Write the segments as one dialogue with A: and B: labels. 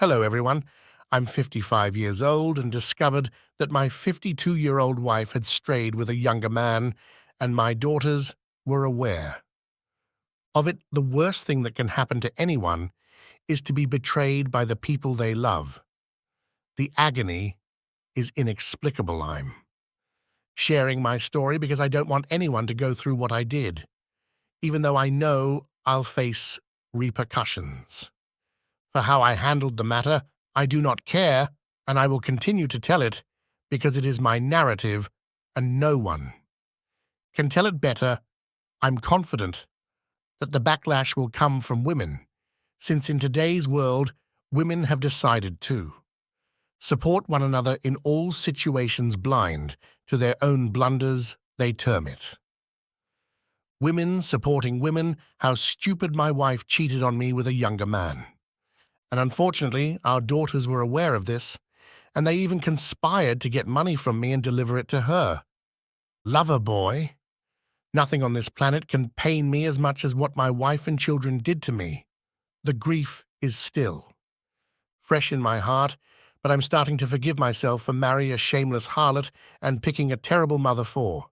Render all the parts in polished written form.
A: Hello, everyone. I'm 55 years old and discovered that my 52-year-old wife had strayed with a younger man, and my daughters were aware of it. The worst thing that can happen to anyone is to be betrayed by the people they love. The agony is inexplicable. I'm sharing my story because I don't want anyone to go through what I did, even though I know I'll face repercussions. For how I handled the matter, I do not care, and I will continue to tell it because it is my narrative and no one can tell it better. I'm confident that the backlash will come from women, since in today's world, women have decided to support one another in all situations blind to their own blunders, they term it. Women supporting women, how stupid my wife cheated on me with a younger man. And unfortunately, our daughters were aware of this, and they even conspired to get money from me and deliver it to her. Lover boy. Nothing on this planet can pain me as much as what my wife and children did to me. The grief is still fresh in my heart, but I'm starting to forgive myself for marrying a shameless harlot and picking a terrible mother for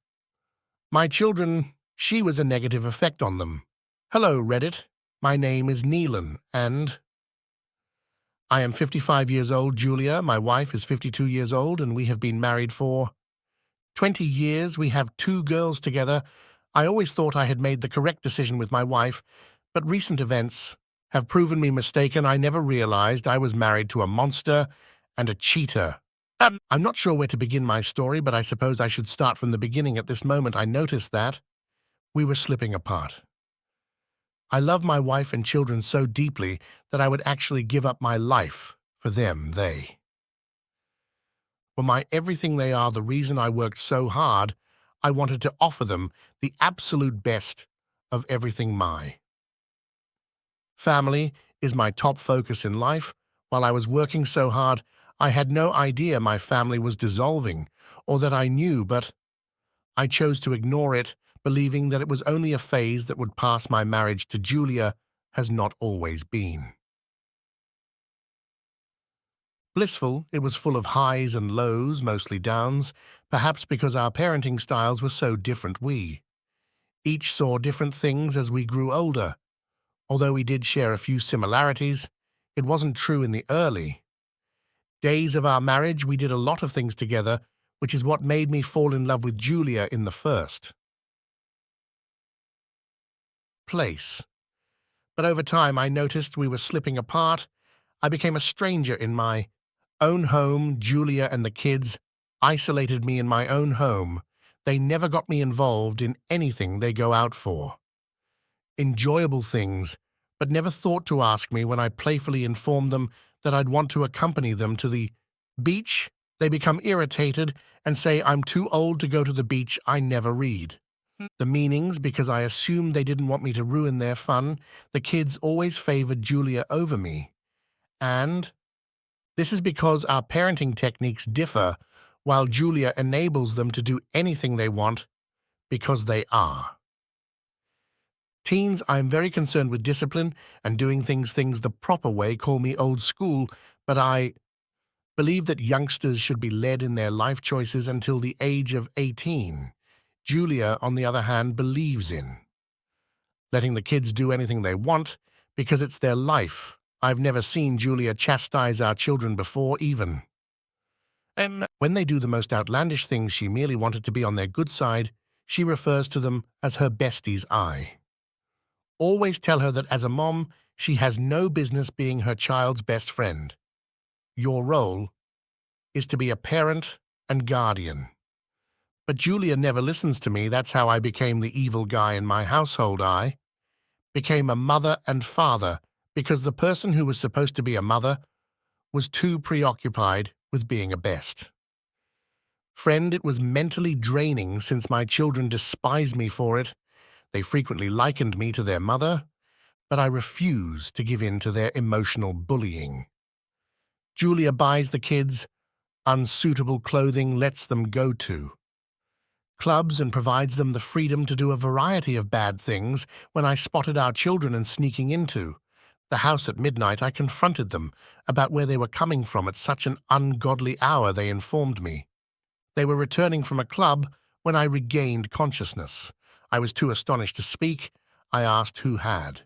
A: my children. She was a negative effect on them. Hello, Reddit. My name is Neelan, and I am 55 years old. Julia, my wife, is 52 years old, and we have been married for 20 years. We have 2 girls together. I always thought I had made the correct decision with my wife, but recent events have proven me mistaken. I never realized I was married to a monster and a cheater. I'm not sure where to begin my story, but I suppose I should start from the beginning. At this moment, I noticed that we were slipping apart. I love my wife and children so deeply that I would actually give up my life for them. They were my everything. They are the reason I worked so hard. I wanted to offer them the absolute best of everything. My family is my top focus in life. While I was working so hard, I had no idea my family was dissolving, or that I knew, but I chose to ignore it, believing that it was only a phase that would pass. My marriage to Julia has not always been blissful. It was full of highs and lows, mostly downs, perhaps because our parenting styles were so different. We each saw different things as we grew older. Although we did share a few similarities, it wasn't true in the early days of our marriage. We did a lot of things together, which is what made me fall in love with Julia in the first place. But over time, I noticed we were slipping apart. I became a stranger in my own home. Julia and the kids isolated me in my own home. They never got me involved in anything they go out for. Enjoyable things, but never thought to ask me when I playfully informed them that I'd want to accompany them to the beach. They become irritated and say I'm too old to go to the beach. I never read the meanings because I assumed they didn't want me to ruin their fun. The kids always favored Julia over me. And this is because our parenting techniques differ, while Julia enables them to do anything they want because they are teens. I'm very concerned with discipline and doing things the proper way. Call me old school, but I believe that youngsters should be led in their life choices until the age of 18. Julia, on the other hand, believes in letting the kids do anything they want because it's their life. I've never seen Julia chastise our children before, even when they do the most outlandish things. She merely wanted to be on their good side. She refers to them as her besties. I always tell her that as a mom, she has no business being her child's best friend. Your role is to be a parent and guardian. But Julia never listens to me. That's how I became the evil guy in my household. I became a mother and father because the person who was supposed to be a mother was too preoccupied with being a best friend. It was mentally draining since my children despised me for it. They frequently likened me to their mother, but I refused to give in to their emotional bullying. Julia buys the kids unsuitable clothing, lets them go to clubs, and provides them the freedom to do a variety of bad things when I spotted our children and sneaking into The house at midnight, I confronted them about where they were coming from at such an ungodly hour, they informed me. They were returning from a club when I regained consciousness. I was too astonished to speak. I asked who had.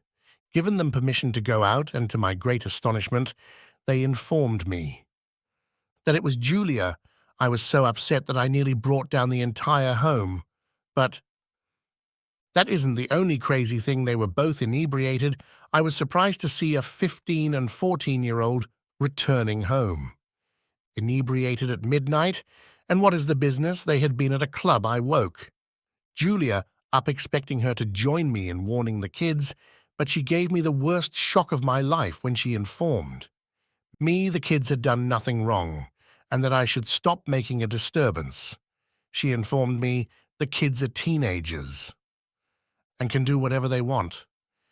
A: Given them permission to go out, and to my great astonishment, they informed me that it was Julia. I was so upset that I nearly brought down the entire home. But that isn't the only crazy thing. They were both inebriated. I was surprised to see a 15 and 14-year-old returning home. Inebriated at midnight? And what is the business? They had been at a club. I woke Julia up expecting her to join me in warning the kids, but she gave me the worst shock of my life when she informed me the kids had done nothing wrong and that I should stop making a disturbance. She informed me the kids are teenagers and can do whatever they want.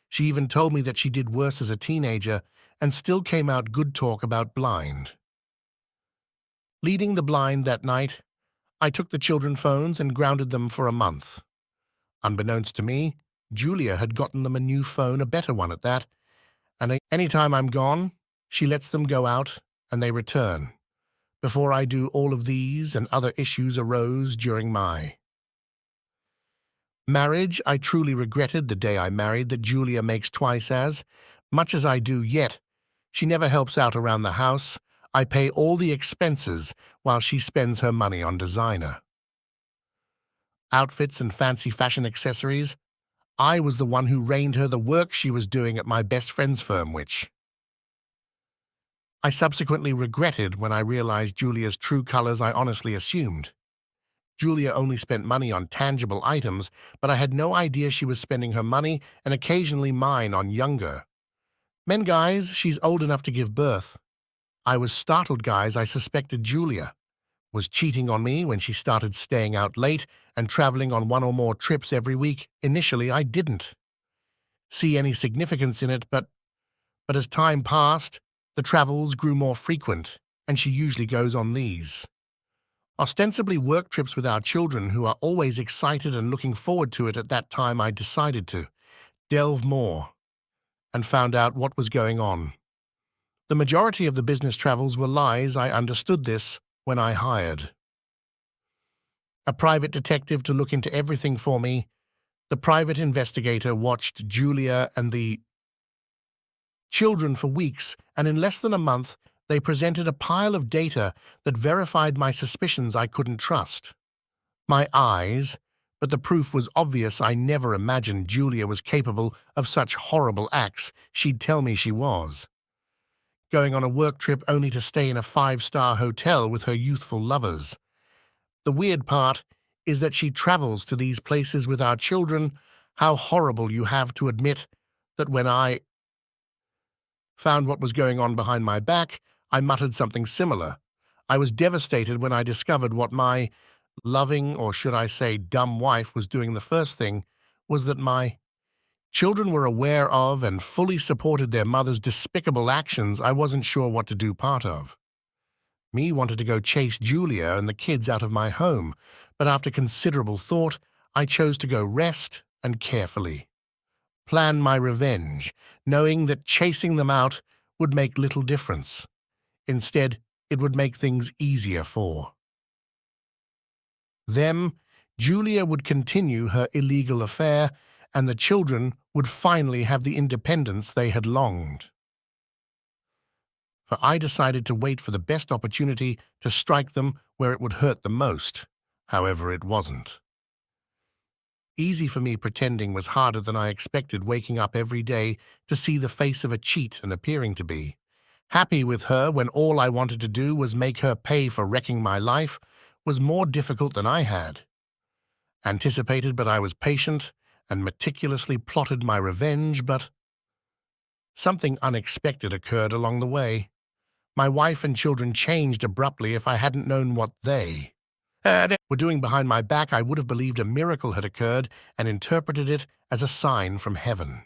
A: She even told me that she did worse as a teenager and still came out good talk about blind. Leading the blind that night, I took the children's phones and grounded them for a month. Unbeknownst to me, Julia had gotten them a new phone, a better one at that, and any time I'm gone, she lets them go out and they return. Before I do, all of these and other issues arose during my marriage. I truly regretted the day I married that Julia makes twice as much as I do, yet she never helps out around the house. I pay all the expenses while she spends her money on designer outfits and fancy fashion accessories. I was the one who reined her the work she was doing at my best friend's firm, which I subsequently regretted when I realized Julia's true colors. I honestly assumed Julia only spent money on tangible items, but I had no idea she was spending her money and occasionally mine on younger men. Guys, she's old enough to give birth. I was startled, guys. I suspected Julia was cheating on me when she started staying out late and traveling on one or more trips every week. Initially, I didn't see any significance in it, but as time passed, the travels grew more frequent, and she usually goes on these ostensibly work trips with our children, who are always excited and looking forward to it. At that time, I decided to delve more and found out what was going on. The majority of the business travels were lies. I understood this when I hired a private detective to look into everything for me. The private investigator watched Julia and the children for weeks, and in less than a month, they presented a pile of data that verified my suspicions. I couldn't trust my eyes, but the proof was obvious. I never imagined Julia was capable of such horrible acts. She'd tell me she was going on a work trip only to stay in a 5-star hotel with her youthful lovers. The weird part is that she travels to these places with our children. How horrible. You have to admit that when I found what was going on behind my back, I muttered something similar. I was devastated when I discovered what my loving, or should I say dumb, wife was doing. The first thing was that my children were aware of and fully supported their mother's despicable actions. I wasn't sure what to do. Part of me wanted to go chase Julia and the kids out of my home, but after considerable thought, I chose to go rest and carefully plan my revenge, knowing that chasing them out would make little difference. Instead, it would make things easier for them. Julia would continue her illegal affair, and the children would finally have the independence they had longed for. I decided to wait for the best opportunity to strike them where it would hurt the most. However, it wasn't easy for me. Pretending was harder than I expected. Waking up every day to see the face of a cheat and appearing to be happy with her when all I wanted to do was make her pay for wrecking my life was more difficult than I had anticipated. But I was patient and meticulously plotted my revenge. But something unexpected occurred along the way. My wife and children changed abruptly. If I hadn't known what they were doing behind my back, I would have believed a miracle had occurred and interpreted it as a sign from heaven.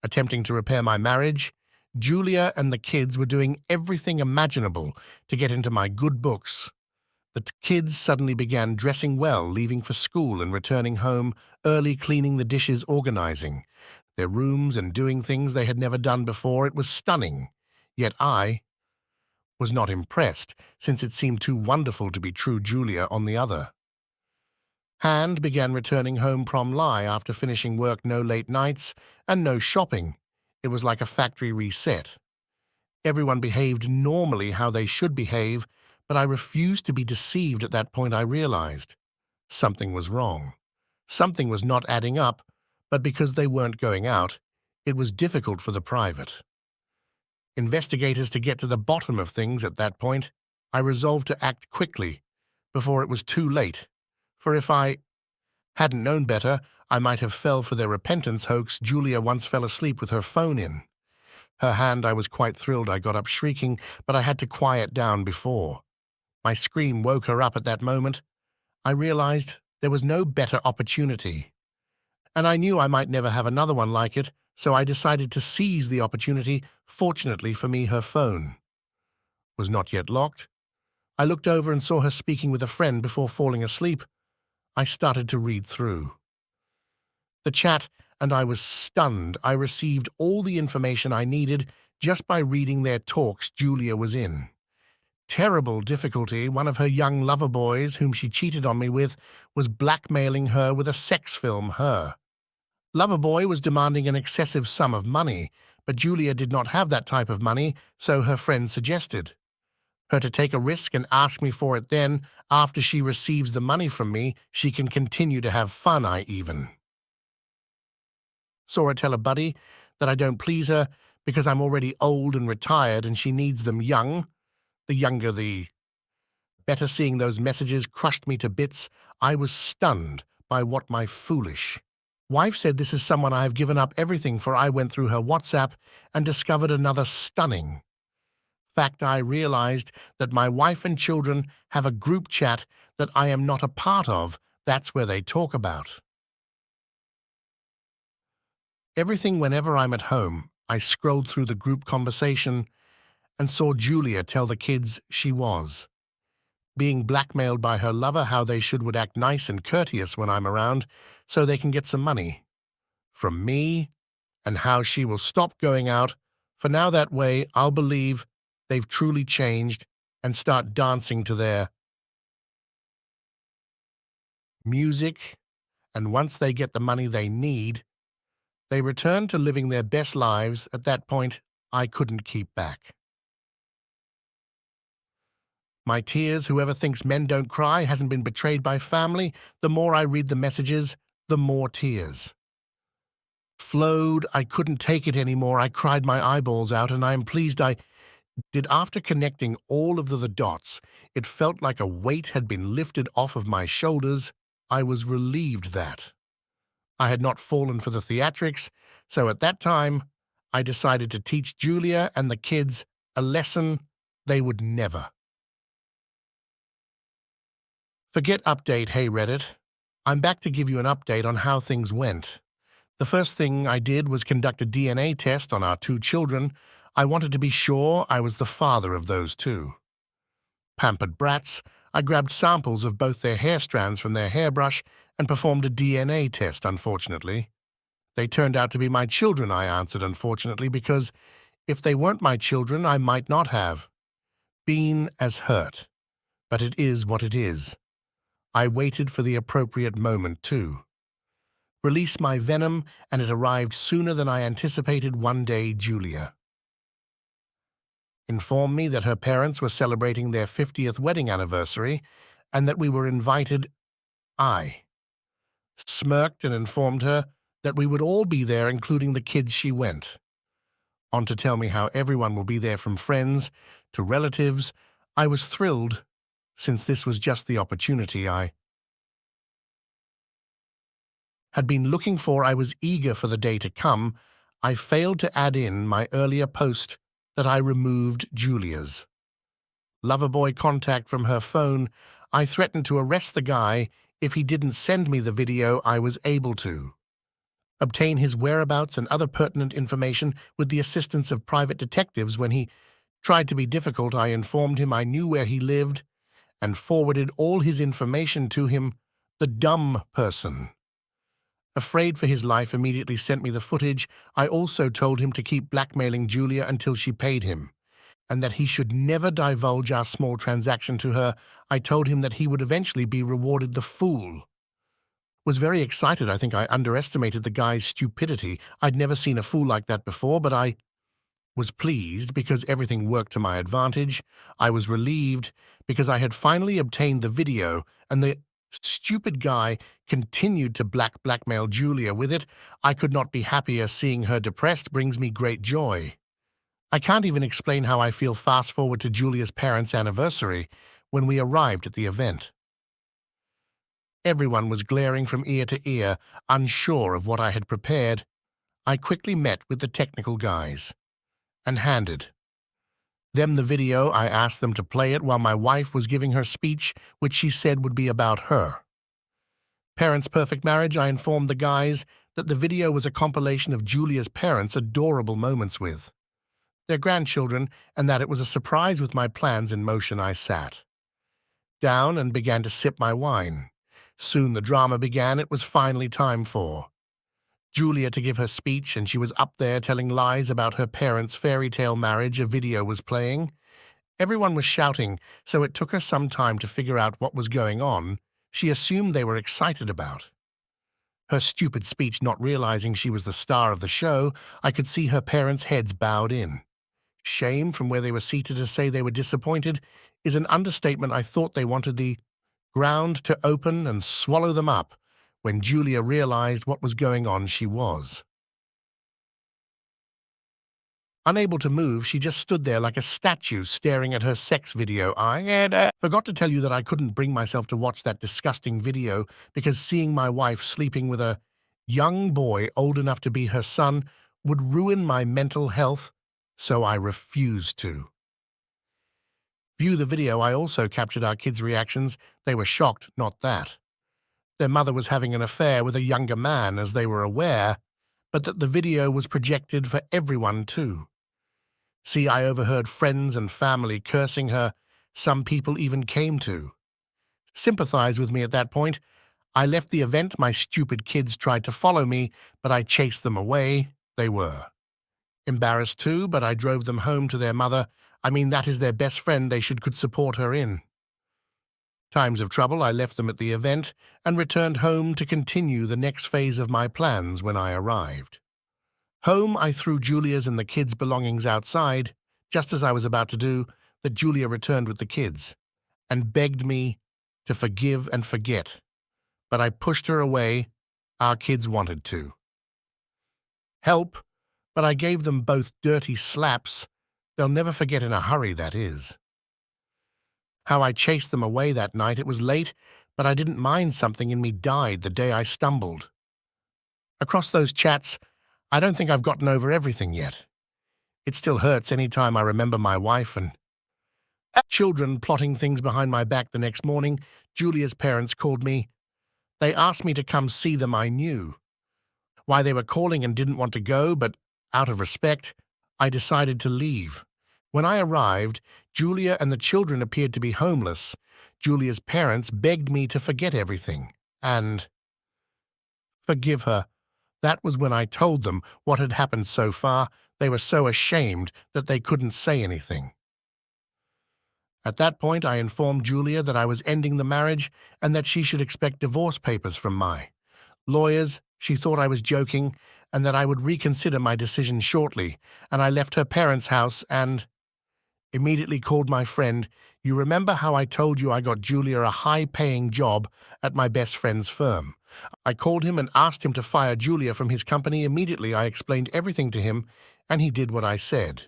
A: Attempting to repair my marriage, Julia and the kids were doing everything imaginable to get into my good books. The kids suddenly began dressing well, leaving for school and returning home early, cleaning the dishes, organizing their rooms and doing things they had never done before. It was stunning. Yet I was not impressed, since it seemed too wonderful to be true Julia on the other. Hand began returning home prom-lie after finishing work, no late nights and no shopping. It was like a factory reset. Everyone behaved normally how they should behave, but I refused to be deceived. At that point I realized something was wrong. Something was not adding up, but because they weren't going out, it was difficult for the private. Investigators to get to the bottom of things at that point, I resolved to act quickly, before it was too late, for if I hadn't known better, I might have fell for their repentance hoax. Julia once fell asleep with her phone in her hand. I was quite thrilled. I got up shrieking, but I had to quiet down before my scream woke her up. At that moment, I realized there was no better opportunity, and I knew I might never have another one like it, so I decided to seize the opportunity. Fortunately for me, her phone was not yet locked. I looked over and saw her speaking with a friend before falling asleep. I started to read through the chat, and I was stunned. I received all the information I needed just by reading their talks Julia was in. Terrible difficulty. One of her young lover boys, whom she cheated on me with, was blackmailing her with a sex film. Her lover boy was demanding an excessive sum of money, but Julia did not have that type of money, so her friend suggested her to take a risk and ask me for it. Then, after she receives the money from me, she can continue to have fun. I even saw her tell a buddy that I don't please her because I'm already old and retired and she needs them young. The younger, the better. Seeing those messages crushed me to bits. I was stunned by what my foolish wife said. This is someone I have given up everything for. I went through her WhatsApp and discovered another stunning fact. I realized that my wife and children have a group chat that I am not a part of. That's where they talk about everything. Whenever I'm at home, I scrolled through the group conversation and saw Julia tell the kids she was being blackmailed by her lover, how they would act nice and courteous when I'm around so they can get some money from me, and how she will stop going out for now. That way I'll believe they've truly changed and start dancing to their music, and once they get the money they need, they return to living their best lives. At that point, I couldn't keep back my tears. Whoever thinks men don't cry hasn't been betrayed by family. The more I read the messages, the more tears flowed. I couldn't take it anymore. I cried my eyeballs out, and I am pleased I did. After connecting all of the dots, it felt like a weight had been lifted off of my shoulders. I was relieved that I had not fallen for the theatrics, so at that time, I decided to teach Julia and the kids a lesson they would never forget. Update. Hey Reddit, I'm back to give you an update on how things went. The first thing I did was conduct a DNA test on our 2 children. I wanted to be sure I was the father of those 2 pampered brats. I grabbed samples of both their hair strands from their hairbrush and performed a DNA test. Unfortunately, they turned out to be my children. I answered unfortunately because if they weren't my children, I might not have been as hurt. But it is what it is. I waited for the appropriate moment to release my venom, and it arrived sooner than I anticipated. One day, Julia informed me that her parents were celebrating their 50th wedding anniversary and that we were invited. I smirked and informed her that we would all be there, including the kids. She went on to tell me how everyone will be there, from friends to relatives. I was thrilled, since this was just the opportunity I had been looking for. I was eager for the day to come. I failed to add in my earlier post that I removed Julia's loverboy contact from her phone. I threatened to arrest the guy if he didn't send me the video. I was able to obtain his whereabouts and other pertinent information with the assistance of private detectives. When he tried to be difficult, I informed him I knew where he lived and forwarded all his information to him. The dumb person Afraid for his life, immediately sent me the footage. I also told him to keep blackmailing Julia until she paid him, and that he should never divulge our small transaction to her. I told him that he would eventually be rewarded. The fool was very excited. I think I underestimated the guy's stupidity. I'd never seen a fool like that before, but I was pleased because everything worked to my advantage. I was relieved because I had finally obtained the video, and the stupid guy continued to blackmail Julia with it. I could not be happier. Seeing her depressed brings me great joy. I can't even explain how I feel. Fast forward to Julia's parents' anniversary when we arrived at the event. Everyone was glaring from ear to ear, unsure of what I had prepared. I quickly met with the technical guys and handed them the video. I asked them to play it while my wife was giving her speech, which she said would be about her parents' perfect marriage. I informed the guys that the video was a compilation of Julia's parents' adorable moments with their grandchildren, and that it was a surprise. With my plans in motion, I sat down and began to sip my wine. Soon the drama began. It was finally time for Julia to give her speech, and she was up there telling lies about her parents' fairy tale marriage. A video was playing. Everyone was shouting, so it took her some time to figure out what was going on. She assumed they were excited about her stupid speech, not realizing she was the star of the show. I could see her parents' heads bowed in shame from where they were seated. To say they were disappointed is an understatement. I thought they wanted the ground to open and swallow them up. When Julia realized what was going on, she was unable to move. She just stood there like a statue, staring at her sex video. I had forgot to tell you that I couldn't bring myself to watch that disgusting video because seeing my wife sleeping with a young boy old enough to be her son would ruin my mental health, so I refused to view the video. I also captured our kids' reactions. They were shocked, not that their mother was having an affair with a younger man, as they were aware, but that the video was projected for everyone too. See, I overheard friends and family cursing her. Some people even came to sympathize with me at that point. I left the event. My stupid kids tried to follow me, but I chased them away. They were embarrassed too, but I drove them home to their mother. I mean, that is their best friend. They could support her in times of trouble. I left them at the event and returned home to continue the next phase of my plans. When I arrived home, I threw Julia's and the kids' belongings outside. Just as I was about to do that, Julia returned with the kids and begged me to forgive and forget, but I pushed her away. Our kids wanted to help, but I gave them both dirty slaps. They'll never forget in a hurry, that is. How I chased them away that night. It was late, but I didn't mind. Something in me died the day I stumbled across those chats. I don't think I've gotten over everything yet. It still hurts any time I remember my wife and children plotting things behind my back. The next morning, Julia's parents called me. They asked me to come see them. I knew why they were calling and didn't want to go, but out of respect, I decided to leave. When I arrived, Julia and the children appeared to be homeless. Julia's parents begged me to forget everything and forgive her. That was when I told them what had happened so far. They were so ashamed that they couldn't say anything. At that point, I informed Julia that I was ending the marriage and that she should expect divorce papers from my lawyers. She thought I was joking and that I would reconsider my decision shortly, and I left her parents' house and immediately called my friend. You remember how I told you I got Julia a high-paying job at my best friend's firm? I called him and asked him to fire Julia from his company. Immediately I explained everything to him, and he did what I said.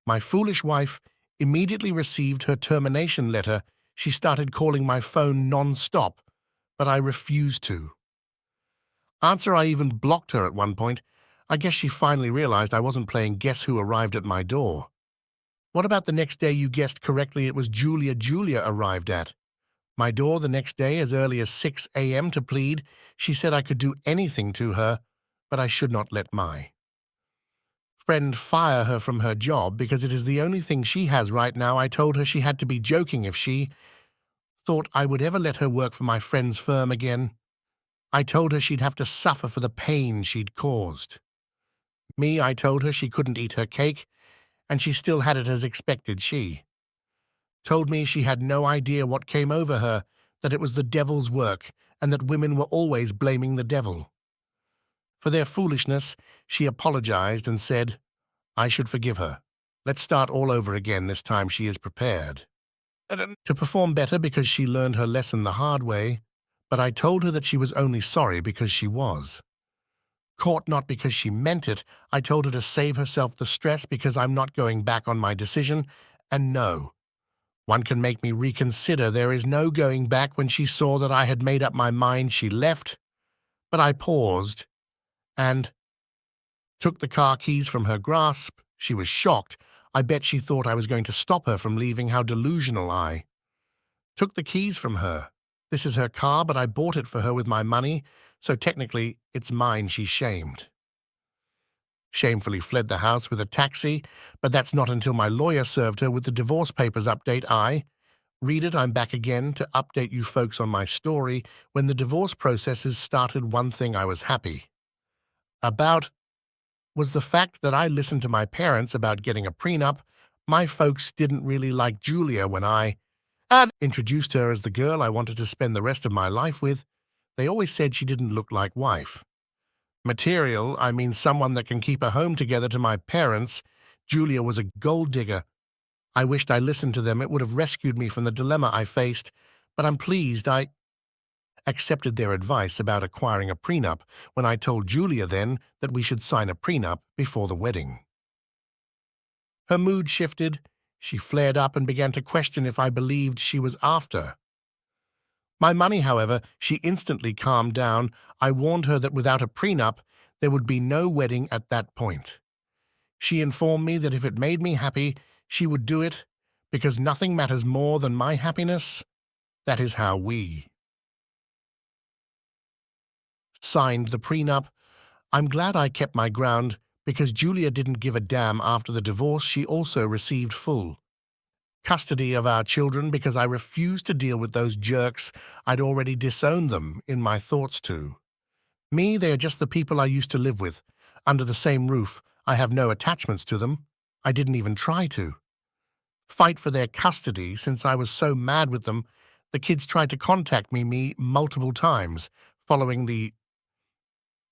A: My foolish wife immediately received her termination letter. She started calling my phone non-stop, but I refused to answer. I even blocked her at one point. I guess she finally realized I wasn't playing guess who arrived at my door. What about the next day? You guessed correctly, it was Julia. Julia arrived at my door the next day as early as 6 a.m. to plead. She said I could do anything to her, but I should not let my friend fire her from her job because it is the only thing she has right now. I told her she had to be joking if she thought I would ever let her work for my friend's firm again. I told her she'd have to suffer for the pain she'd caused. Me, I told her she couldn't eat her cake, and she still had it as expected. She told me she had no idea what came over her, that it was the devil's work, and that women were always blaming the devil. For their foolishness, she apologized and said, I should forgive her. Let's start all over again this time she is prepared to perform better because she learned her lesson the hard way, but I told her that she was only sorry because she was. Caught not because she meant it, I told her to save herself the stress because I'm not going back on my decision, and no. One can make me reconsider. There is no going back. When she saw that I had made up my mind, she left, but I paused and took the car keys from her grasp. She was shocked. I bet she thought I was going to stop her from leaving. How delusional. I took the keys from her. This is her car, but I bought it for her with my money, so technically it's mine. She shamed. Shamefully fled the house with a taxi, but that's not until my lawyer served her with the divorce papers update. I read it. I'm back again to update you folks on my story. When the divorce processes started, one thing I was happy about was the fact that I listened to my parents about getting a prenup. My folks didn't really like Julia when I had introduced her as the girl I wanted to spend the rest of my life with. They always said she didn't look like wife material. I mean someone that can keep a home together. To my parents, Julia was a gold digger. I wished I listened to them. It would have rescued me from the dilemma I faced, but I'm pleased I accepted their advice about acquiring a prenup when I told Julia then that we should sign a prenup before the wedding. Her mood shifted. She flared up and began to question if I believed she was after my money. However, she instantly calmed down. I warned her that without a prenup, there would be no wedding at that point. She informed me that if it made me happy, she would do it, because nothing matters more than my happiness. That is how we signed the prenup. I'm glad I kept my ground, because Julia didn't give a damn. After the divorce, she also received full custody of our children because I refused to deal with those jerks. I'd already disowned them in my thoughts too. Me, they are just the people I used to live with. Under the same roof, I have no attachments to them. I didn't even try to fight for their custody since I was so mad with them. The kids tried to contact me multiple times following the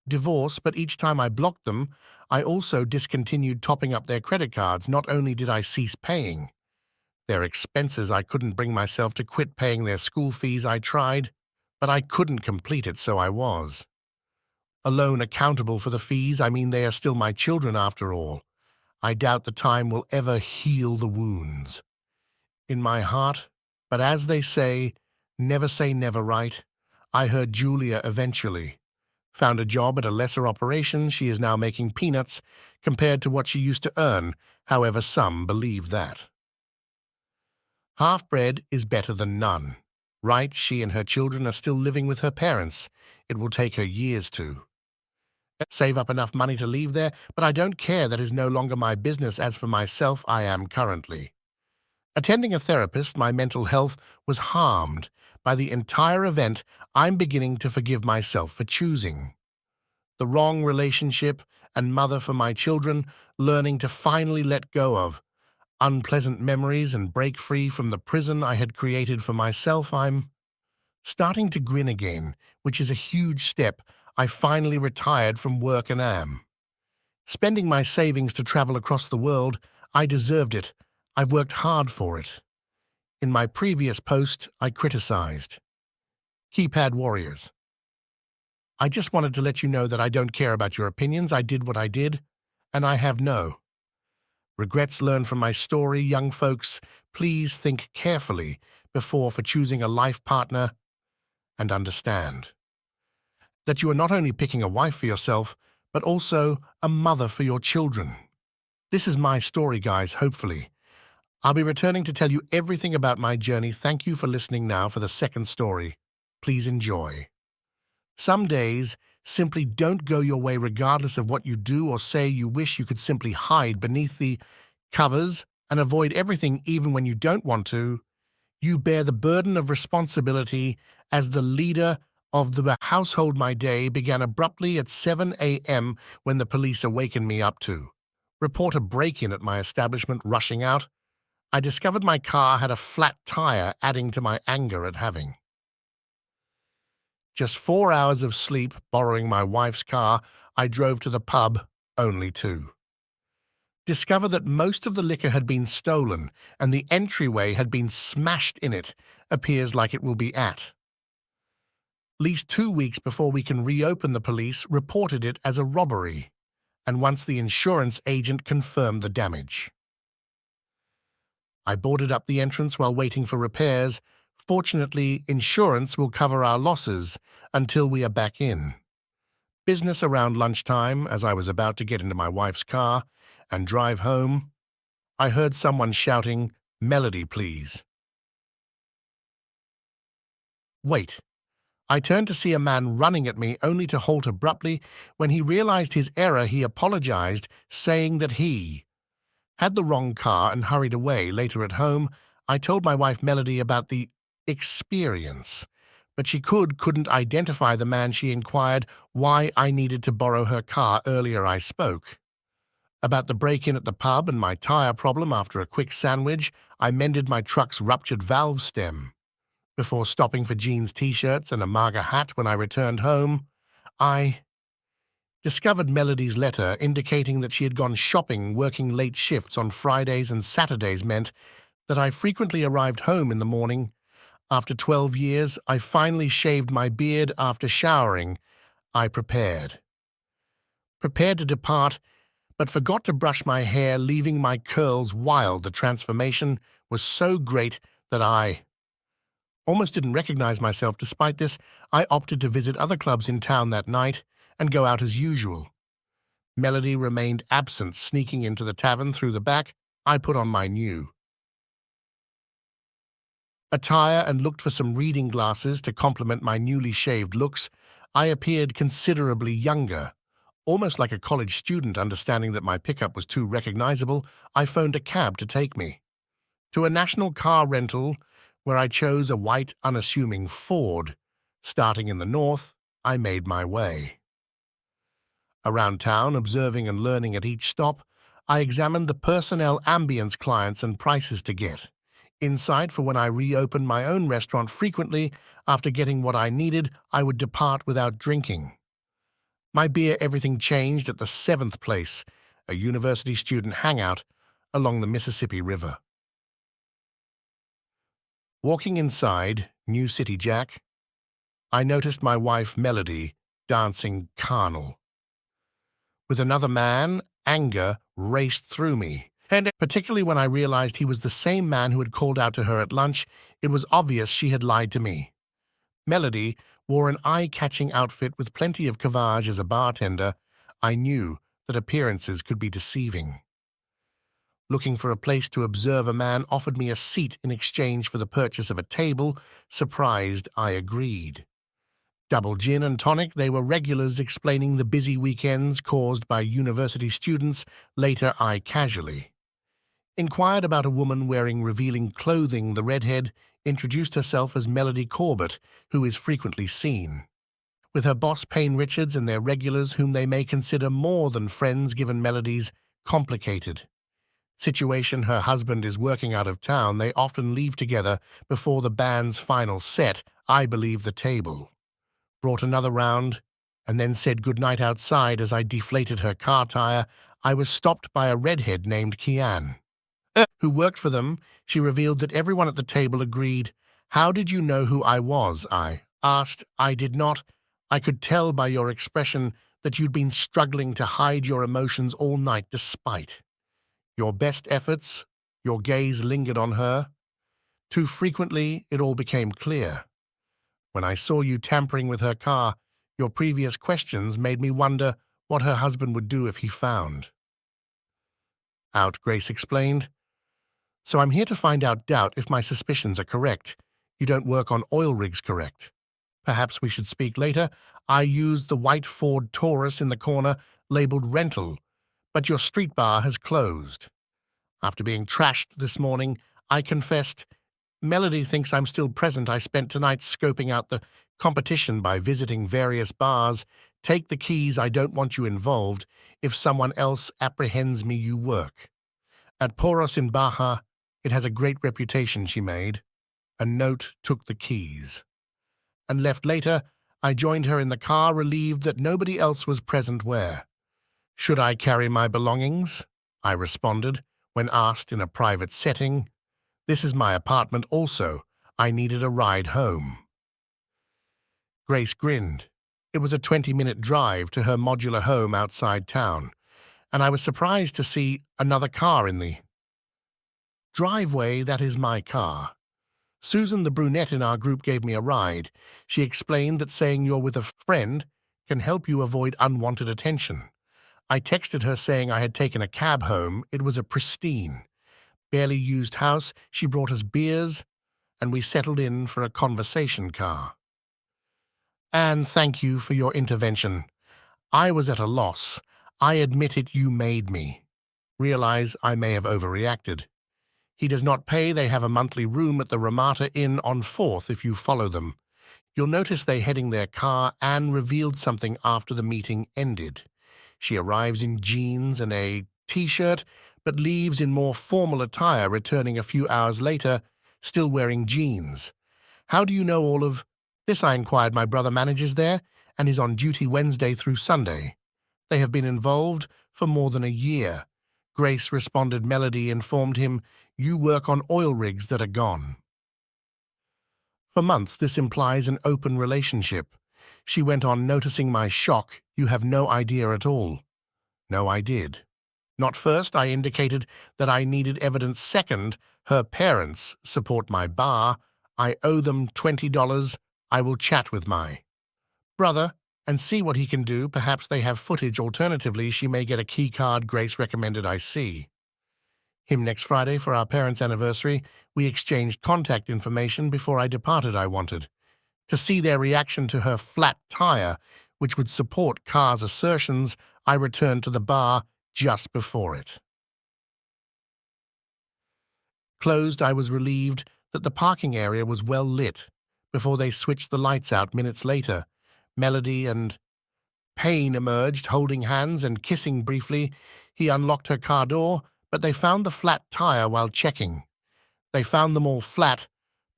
A: divorce, but each time I blocked them, I also discontinued topping up their credit cards. Not only did I cease paying their expenses, I couldn't bring myself to quit paying their school fees. I tried, but I couldn't complete it, so I was alone accountable for the fees. I mean, they are still my children after all. I doubt the time will ever heal the wounds in my heart, but as they say never, right? I heard Julia eventually found a job at a lesser operation. She is now making peanuts compared to what she used to earn. However, some believe that half bread is better than none, right? She and her children are still living with her parents. It will take her years to save up enough money to leave there, but I don't care. That is no longer my business. As for myself, I am currently attending a therapist. My mental health was harmed by the entire event. I'm beginning to forgive myself for choosing the wrong relationship and mother for my children, learning to finally let go of unpleasant memories and break free from the prison I had created for myself. I'm starting to grin again, which is a huge step. I finally retired from work and am spending my savings to travel across the world. I deserved it. I've worked hard for it. In my previous post, I criticized keypad warriors. I just wanted to let you know that I don't care about your opinions. I did what I did, and I have no regrets. Learn from my story. Young folks, please think carefully before for choosing a life partner, and understand that you are not only picking a wife for yourself, but also a mother for your children. This is my story, guys. Hopefully I'll be returning to tell you everything about my journey. Thank you for listening now for the second story. Please enjoy. Some days simply don't go your way regardless of what you do or say. You wish you could simply hide beneath the covers and avoid everything even when you don't want to. You bear the burden of responsibility as the leader of the household my day began abruptly at 7 a.m. when the police awakened me up to report a break-in at my establishment. Rushing out, I discovered my car had a flat tire, adding to my anger at having just 4 hours of sleep. Borrowing my wife's car, I drove to the pub, only to discover that most of the liquor had been stolen and the entryway had been smashed in it. Appears like it will be at least 2 weeks before we can reopen. The police reported it as a robbery, and once the insurance agent confirmed the damage, I boarded up the entrance while waiting for repairs. Fortunately, insurance will cover our losses until we are back in business. Around lunchtime, as I was about to get into my wife's car and drive home, I heard someone shouting, "Melody, please." Wait. I turned to see a man running at me, only to halt abruptly. When he realized his error, he apologized, saying that he had the wrong car and hurried away. Later at home, I told my wife Melody about the experience, but she couldn't identify the man. She inquired why I needed to borrow her car. Earlier I spoke about the break-in at the pub and my tire problem. After a quick sandwich, I mended my truck's ruptured valve stem before stopping for jeans, t-shirts, and a MAGA hat. When I returned home, I discovered Melody's letter indicating that she had gone shopping. Working late shifts on Fridays and Saturdays meant that I frequently arrived home in the morning. After 12 years, I finally shaved my beard. After showering, I prepared to depart, but forgot to brush my hair, leaving my curls wild. The transformation was so great that I almost didn't recognize myself. Despite this, I opted to visit other clubs in town that night and go out as usual. Melody remained absent. Sneaking into the tavern through the back, I put on my new attire and looked for some reading glasses to complement my newly shaved looks. I appeared considerably younger, almost like a college student. Understanding that my pickup was too recognizable, I phoned a cab to take me to a national car rental, where I chose a white, unassuming Ford. Starting in the north, I made my way around town, observing and learning at each stop. I examined the personnel, ambience, clients, and prices to get insight for when I reopened my own restaurant. Frequently, after getting what I needed, I would depart without drinking my beer. Everything changed at the seventh place, a university student hangout along the Mississippi River. Walking inside New City Jack, I noticed my wife Melody dancing carnal with another man. Anger raced through me, and particularly when I realized he was the same man who had called out to her at lunch. It was obvious she had lied to me. Melody wore an eye-catching outfit with plenty of cavage. As a bartender, I knew that appearances could be deceiving. Looking for a place to observe, a man offered me a seat in exchange for the purchase of a table. Surprised, I agreed. Double gin and tonic. They were regulars, explaining the busy weekends caused by university students. Later, I casually inquired about a woman wearing revealing clothing. The redhead introduced herself as Melody Corbett, who is frequently seen with her boss Payne Richards and their regulars, whom they may consider more than friends given Melody's complicated situation. Her husband is working out of town. They often leave together before the band's final set. I believe the table brought another round and then said goodnight outside. As I deflated her car tire, I was stopped by a redhead named Kian, who worked for them. She revealed that everyone at the table agreed. "How did you know who I was?" I asked. "I did not. I could tell by your expression that you'd been struggling to hide your emotions all night. Despite your best efforts, your gaze lingered on her. Too frequently, it all became clear. When I saw you tampering with her car, your previous questions made me wonder what her husband would do if he found out," Grace explained. "So I'm here to find out if my suspicions are correct. You don't work on oil rigs, correct? Perhaps we should speak later. I used the white Ford Taurus in the corner, labeled rental, but your street bar has closed. After being trashed this morning, I confessed Melody thinks I'm still present. I spent tonight scoping out the competition by visiting various bars. Take the keys. I don't want you involved. If someone else apprehends me, you work. At Poros in Baja, it has a great reputation, she made. A note took the keys. And left later, I joined her in the car, relieved that nobody else was present where. Should I carry my belongings? I responded, when asked in a private setting. This is my apartment also. I needed a ride home. Grace grinned. It was a 20-minute drive to her modular home outside town, and I was surprised to see another car in the driveway. That is my car. Susan, the brunette in our group, gave me a ride. She explained that saying you're with a friend can help you avoid unwanted attention. I texted her saying I had taken a cab home. It was a pristine, barely used house. She brought us beers, and we settled in for a conversation car. Anne, thank you for your intervention. I was at a loss. I admit it, you made me realize I may have overreacted. He does not pay. They have a monthly room at the Ramada Inn on 4th if you follow them. You'll notice they heading their car. Anne revealed something after the meeting ended. She arrives in jeans and a t-shirt, but leaves in more formal attire, returning a few hours later, still wearing jeans. How do you know all of this? I inquired. My brother manages there and is on duty Wednesday through Sunday. They have been involved for more than a year. Grace responded. Melody informed him, you work on oil rigs that are gone. For months, this implies an open relationship. She went on, noticing my shock. You have no idea at all. No, I did. Not first. I indicated that I needed evidence. Second, her parents support my bar. I owe them $20. I will chat with my brother and see what he can do. Perhaps they have footage. Alternatively, she may get a key card. Grace recommended I see him next Friday for our parents' anniversary. We exchanged contact information. Before I departed, I wanted to see their reaction to her flat tire, which would support Carr's assertions. I returned to the bar just before it closed. I was relieved that the parking area was well lit before they switched the lights out. Minutes later, Melody and Payne emerged, holding hands and kissing briefly. He unlocked her car door, but they found the flat tire while checking. They found them all flat,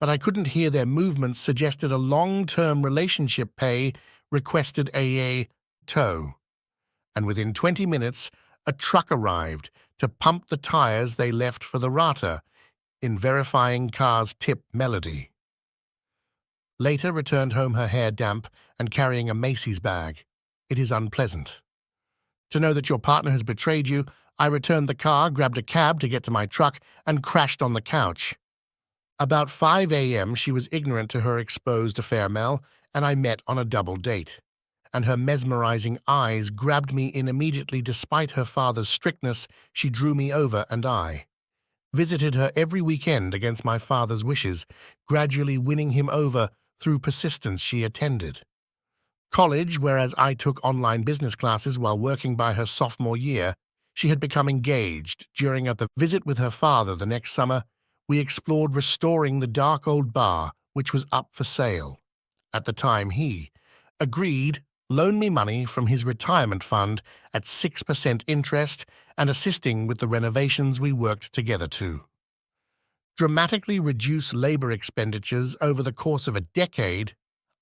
A: but I couldn't hear their movements. Suggested a long-term relationship. Pay requested a tow. And within 20 minutes, a truck arrived to pump the tires they left for the rata. In verifying Carr's tip, Melody later returned home, her hair damp and carrying a Macy's bag. It is unpleasant to know that your partner has betrayed you. I returned the car, grabbed a cab to get to my truck, and crashed on the couch. About 5 a.m., she was ignorant to her exposed affair, Mel, and I met on a double date. And her mesmerizing eyes grabbed me in immediately. Despite her father's strictness, she drew me over, and I visited her every weekend against my father's wishes, gradually winning him over through persistence. She attended college, whereas I took online business classes while working. By her sophomore year, she had become engaged. During the visit with her father the next summer, we explored restoring the dark old bar, which was up for sale. At the time, he agreed, loaned me money from his retirement fund at 6% interest, and assisting with the renovations. We worked together to dramatically reduce labor expenditures. Over the course of a decade,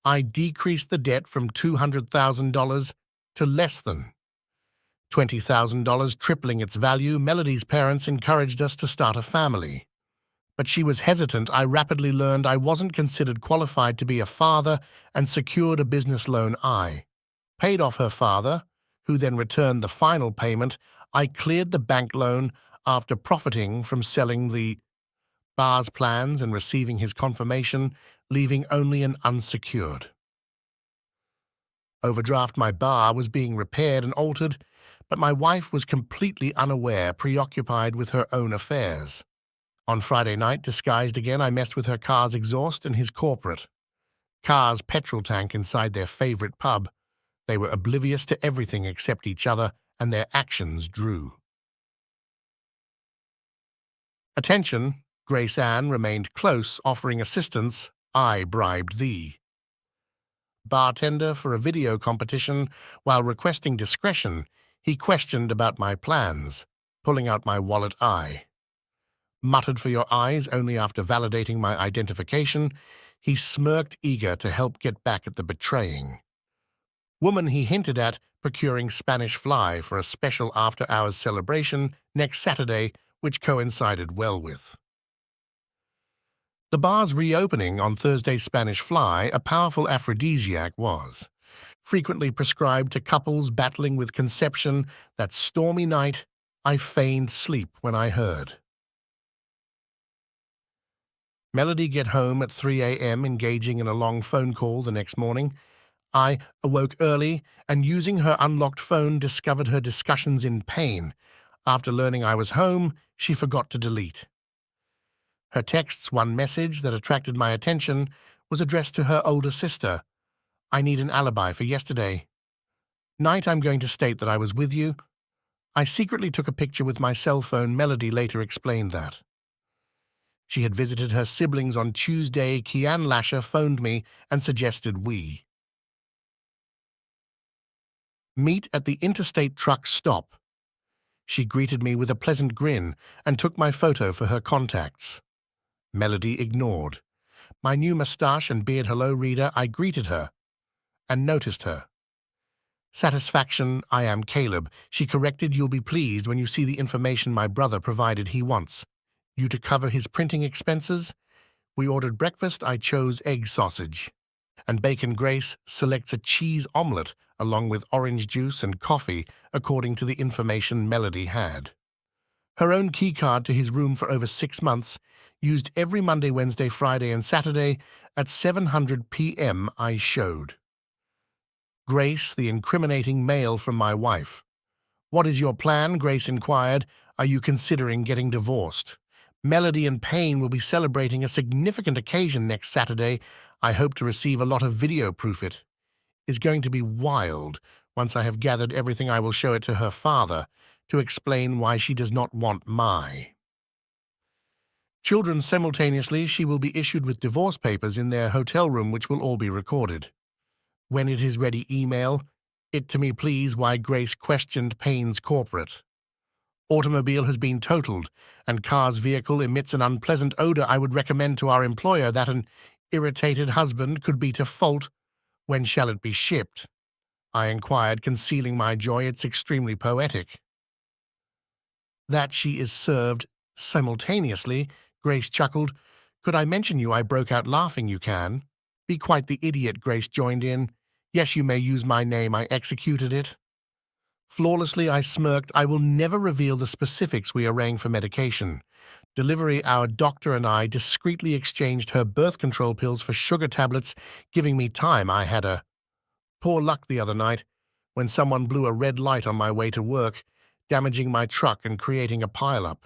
A: I decreased the debt from $200,000 to less than $20,000, tripling its value. Melody's parents encouraged us to start a family, but she was hesitant. I rapidly learned I wasn't considered qualified to be a father and secured a business loan. I paid off her father, who then returned the final payment. I cleared the bank loan after profiting from selling the bar's plans and receiving his confirmation, leaving only an unsecured overdraft. My bar was being repaired and altered, but my wife was completely unaware, preoccupied with her own affairs. On Friday night, disguised again, I messed with her car's exhaust and his corporate car's petrol tank inside their favorite pub. They were oblivious to everything except each other, and their actions drew attention. Grace Ann remained close, offering assistance. I bribed thee. Bartender for a video competition, while requesting discretion, he questioned about my plans, pulling out my wallet. I muttered for your eyes only after validating my identification. He smirked, eager to help get back at the betraying. Woman he hinted at procuring Spanish fly for a special after-hours celebration next Saturday, which coincided well with the bar's reopening on Thursday's Spanish fly. A powerful aphrodisiac was frequently prescribed to couples battling with conception. That stormy night, I feigned sleep when I heard Melody get home at 3 a.m., engaging in a long phone call the next morning. I awoke early and, using her unlocked phone, discovered her discussions in pain. After learning I was home, she forgot to delete her texts. One message that attracted my attention was addressed to her older sister. I need an alibi for yesterday night. I'm going to state that I was with you. I secretly took a picture with my cell phone. Melody later explained that she had visited her siblings on Tuesday. Kian Lasher phoned me and suggested we meet at the interstate truck stop. She greeted me with a pleasant grin and took my photo for her contacts. Melody ignored my new mustache and beard. Hello, reader. I greeted her and noticed her satisfaction. I am Caleb. She corrected. You'll be pleased when you see the information my brother provided. He wants you to cover his printing expenses. We ordered breakfast. I chose egg sausage and bacon. Grace selects a cheese omelette along with orange juice and coffee, according to the information Melody had. Her own keycard to his room for over 6 months, used every Monday, Wednesday, Friday, and Saturday at 7:00 p.m. I showed Grace the incriminating mail from my wife. What is your plan? Grace inquired. Are you considering getting divorced? Melody and Payne will be celebrating a significant occasion next Saturday. I hope to receive a lot of video proof. It is going to be wild. Once I have gathered everything, I will show it to her father to explain why she does not want my children. Simultaneously, she will be issued with divorce papers in their hotel room, which will all be recorded. When it is ready, email it to me, please. Why? Grace questioned Payne's corporate automobile has been totaled, and car's vehicle emits an unpleasant odor. I would recommend to our employer that an irritated husband could be to fault. When shall it be shipped? I inquired, concealing my joy. It's extremely poetic that she is served simultaneously. Grace chuckled. Could I mention you? I broke out laughing. You can be quite the idiot. Grace joined in. Yes, you may use my name. I executed it flawlessly. I smirked. I will never reveal the specifics. We arranged for medication delivery. Our doctor and I discreetly exchanged her birth control pills for sugar tablets, giving me time. I had a poor luck the other night when someone blew a red light on my way to work, damaging my truck and creating a pileup.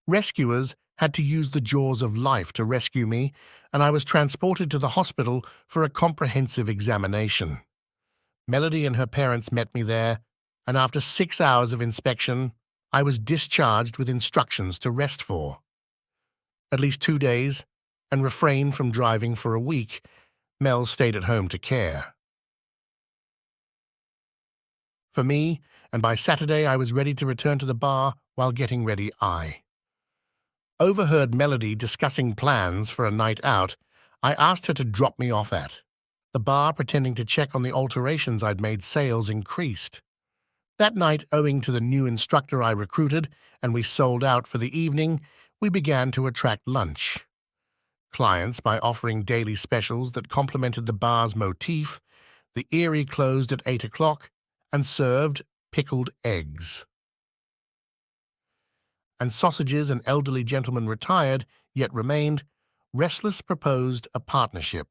A: Rescuers had to use the jaws of life to rescue me, and I was transported to the hospital for a comprehensive examination. Melody and her parents met me there, and after 6 hours of inspection, I was discharged with instructions to rest for at least 2 days and refrain from driving for a week. Mel stayed at home to care for me, and by Saturday I was ready to return to the bar. While getting ready, I overheard Melody discussing plans for a night out. I asked her to drop me off at the bar, pretending to check on the alterations I'd made. Sales increased that night owing to the new instructor I recruited, and we sold out for the evening. We began to attract lunch clients by offering daily specials that complemented the bar's motif. The Erie closed at 8 o'clock and served pickled eggs and sausages. An elderly gentleman retired, yet remained restless, proposed a partnership,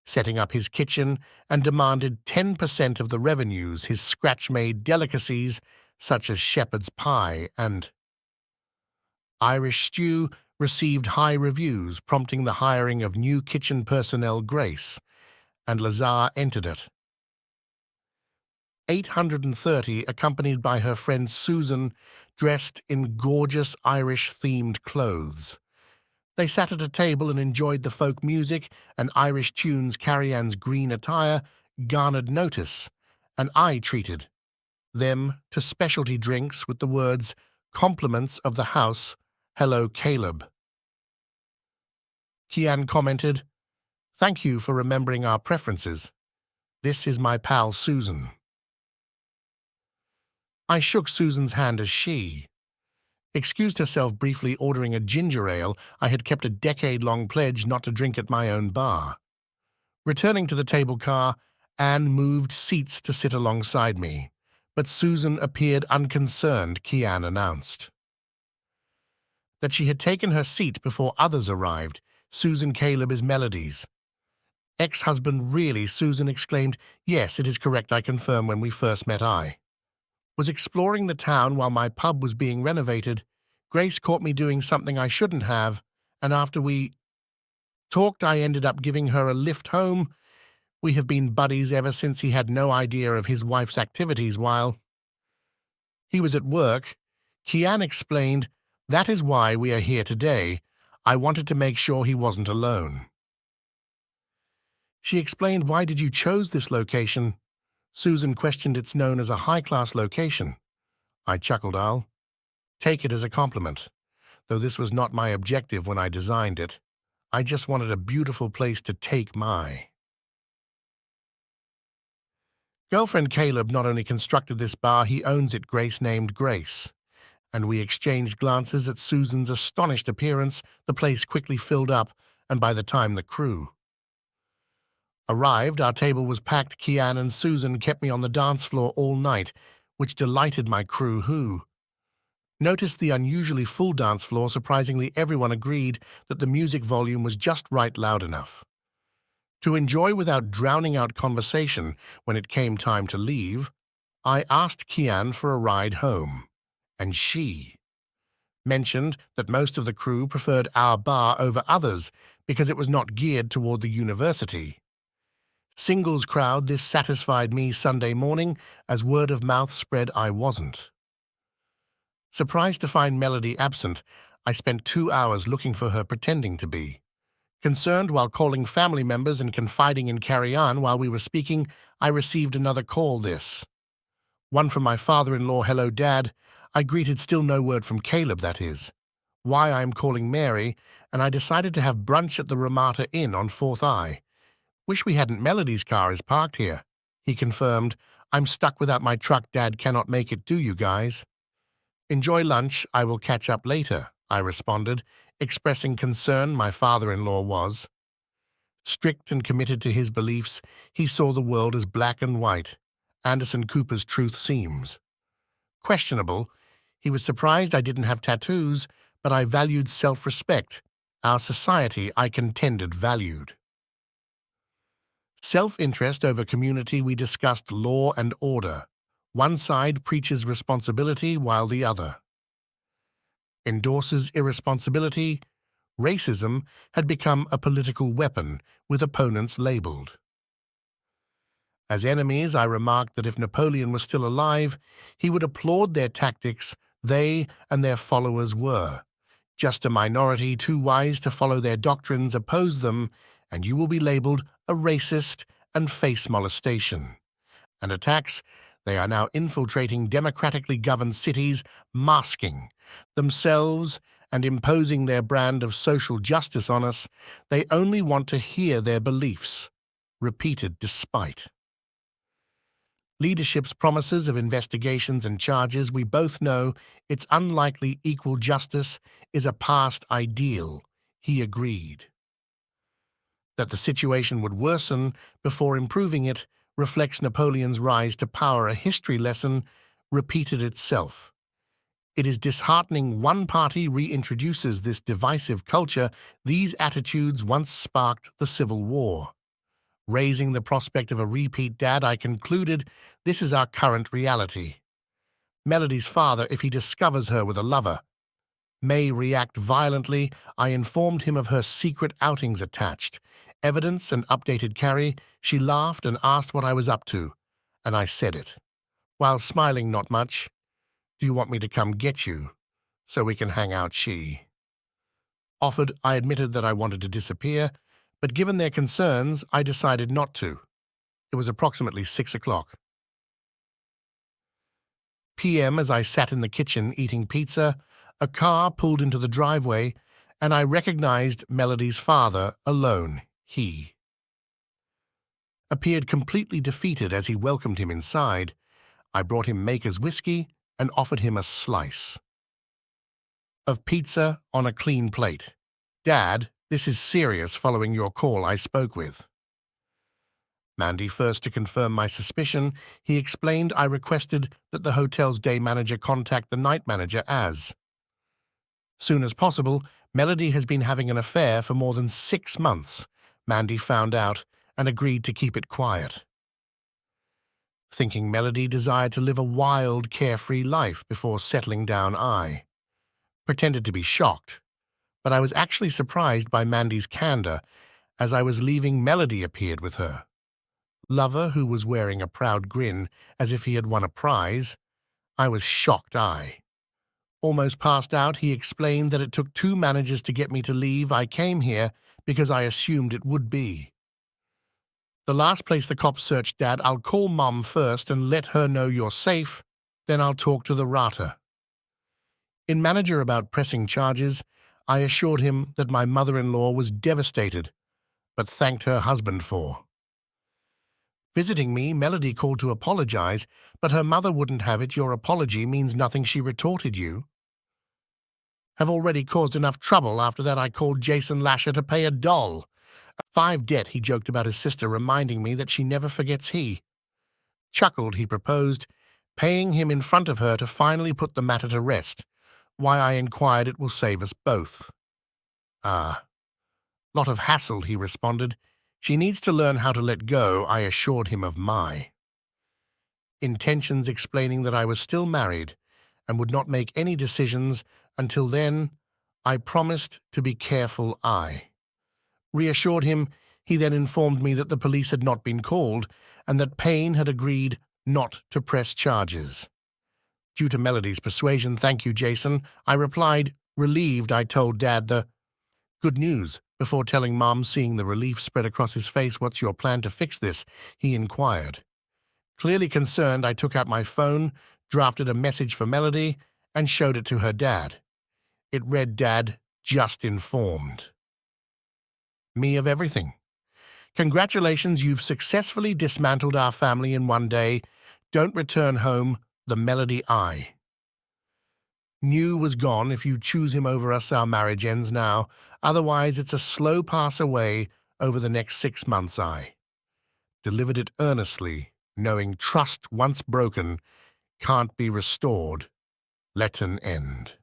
A: setting up his kitchen, and demanded 10% of the revenues. His scratch-made delicacies, such as shepherd's pie and Irish stew, received high reviews, prompting the hiring of new kitchen personnel. Grace and Lazar entered at 830, accompanied by her friend Susan, dressed in gorgeous Irish-themed clothes. They sat at a table and enjoyed the folk music and Irish tunes. Carrie Ann's green attire garnered notice, and I treated them to specialty drinks with the words, "Compliments of the house, hello Caleb." Kian commented, "Thank you for remembering our preferences. This is my pal Susan." I shook Susan's hand as she excused herself, briefly ordering a ginger ale. I had kept a decade-long pledge not to drink at my own bar. Returning to the table car, Anne moved seats to sit alongside me, but Susan appeared unconcerned. Kian announced that she had taken her seat before others arrived. "Susan Caleb is Melody's ex-husband." "Really?" Susan exclaimed. "Yes, it is correct. I confirm when we first met I was exploring the town while my pub was being renovated. Grace caught me doing something I shouldn't have, and after we talked, I ended up giving her a lift home. We have been buddies ever since." He had no idea of his wife's activities while he was at work. Kian explained, "That is why we are here today. I wanted to make sure he wasn't alone." She explained, "Why did you choose this location?" Susan questioned. "It's known as a high-class location." I chuckled. "I'll take it as a compliment, though this was not my objective when I designed it. I just wanted a beautiful place to take my girlfriend. Caleb not only constructed this bar, he owns it." Grace named Grace, and we exchanged glances at Susan's astonished appearance. The place quickly filled up, and by the time the crew arrived, our table was packed. Kian and Susan kept me on the dance floor all night, which delighted my crew, who noticed the unusually full dance floor. Surprisingly, everyone agreed that the music volume was just right, loud enough to enjoy without drowning out conversation. When it came time to leave, I asked Kian for a ride home, and she mentioned that most of the crew preferred our bar over others because it was not geared toward the university singles crowd. This satisfied me. Sunday morning, as word of mouth spread, I wasn't surprised to find Melody absent. I spent 2 hours looking for her, pretending to be concerned while calling family members and confiding in Carrie Ann. While we were speaking, I received another call, this one from my father-in-law. "Hello, Dad." I greeted. "Still no word from Caleb. That is why I'm calling Mary, and I decided to have brunch at the Ramada Inn on 4th Eye. Wish we hadn't. Melody's car is parked here." He confirmed. "I'm stuck without my truck. Dad cannot make it. Do you guys enjoy lunch? I will catch up later," I responded, expressing concern. My father-in-law was strict and committed to his beliefs. He saw the world as black and white. Anderson Cooper's truth seems questionable. He was surprised I didn't have tattoos, but I valued self-respect. Our society, I contended, valued self-interest over community. We discussed law and order. One side preaches responsibility while the other endorses irresponsibility. Racism had become a political weapon, with opponents labeled as enemies. I remarked that if Napoleon was still alive, he would applaud their tactics. They and their followers were just a minority, too wise to follow their doctrines. Oppose them, and you will be labeled a racist and face molestation and attacks. They are now infiltrating democratically governed cities, masking themselves and imposing their brand of social justice on us. They only want to hear their beliefs repeated despite leadership's promises of investigations and charges. We both know it's unlikely. Equal justice is a past ideal." He agreed that the situation would worsen before improving. It reflects Napoleon's rise to power. A history lesson repeated itself. It is disheartening one party reintroduces this divisive culture. These attitudes once sparked the Civil War, raising the prospect of a repeat. Dad, I concluded, this is our current reality. Melody's father, if he discovers her with a lover, may react violently. I informed him of her secret outings attached evidence and updated Carrie. She laughed and asked what I was up to, and I said it, while smiling. "Not much. Do you want me to come get you so we can hang out?" She I admitted that I wanted to disappear, but given their concerns, I decided not to. It was approximately 6 o'clock p.m. as I sat in the kitchen eating pizza. A car pulled into the driveway, and I recognized Melody's father alone. He appeared completely defeated as he welcomed him inside. I brought him Maker's whiskey and offered him a slice of pizza on a clean plate. "Dad, this is serious following your call," I spoke with Mandy. First, to confirm my suspicion, he explained I requested that the hotel's day manager contact the night manager as soon as possible. Melody has been having an affair for more than 6 months. Mandy found out and agreed to keep it quiet. Thinking Melody desired to live a wild, carefree life before settling down, I pretended to be shocked, but I was actually surprised by Mandy's candor. As I was leaving, Melody appeared with her lover, who was wearing a proud grin as if he had won a prize. I was shocked. I almost passed out. He explained that it took 2 managers to get me to leave. I came here because I assumed it would be the last place the cops searched. "Dad, I'll call Mom first and let her know you're safe. Then I'll talk to the Rata in manager about pressing charges." I assured him that my mother-in-law was devastated, but thanked her husband for visiting me. Melody called to apologize, but her mother wouldn't have it. "Your apology means nothing," she retorted. "You have already caused enough trouble." After that, I called Jason Lasher to pay a doll. A 5 debt, he joked about his sister, reminding me that she never forgets. He chuckled. He proposed paying him in front of her to finally put the matter to rest. Why, I inquired. "It will save us both." "Ah, lot of hassle," he responded. "She needs to learn how to let go." I assured him of my intentions, explaining that I was still married and would not make any decisions until then. I promised to be careful. I reassured him. He then informed me that the police had not been called and that Payne had agreed not to press charges due to Melody's persuasion. "Thank you, Jason," I replied, relieved. I told Dad the good news before telling Mom. Seeing the relief spread across his face. "What's your plan to fix this?" he inquired. Clearly concerned, I took out my phone, drafted a message for Melody, and showed it to her dad. It read, "Dad, just informed me of everything. Congratulations, you've successfully dismantled our family in 1 day. Don't return home. The Melody I knew was gone. If you choose him over us, our marriage ends now. Otherwise, it's a slow pass away over the next 6 months." I delivered it earnestly, knowing trust once broken can't be restored. Let an end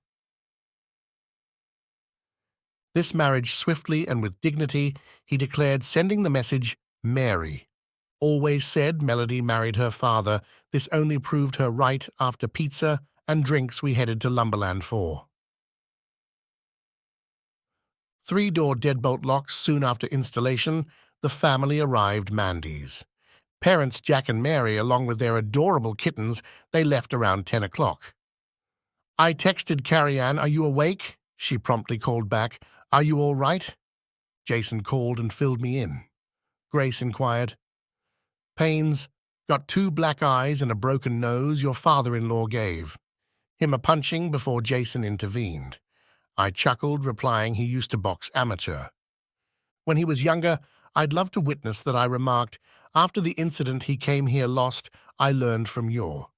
A: this marriage swiftly and with dignity, he declared, sending the message, "Mary always said Melody married her father. This only proved her right." After pizza and drinks, we headed to Lumberland for 3-door deadbolt locks. Soon after installation, the family arrived. Mandy's parents, Jack and Mary, along with their adorable kittens, they left around 10 o'clock. I texted Carrie Ann, "Are you awake?" She promptly called back, "Are you all right?" Jason called and filled me in. Grace inquired, "Payne's got 2 black eyes and a broken nose. Your father-in-law gave him a punching before Jason intervened." I chuckled, replying he used to box amateur when he was younger. I'd love to witness that. I remarked, "After the incident he came here lost. I learned from your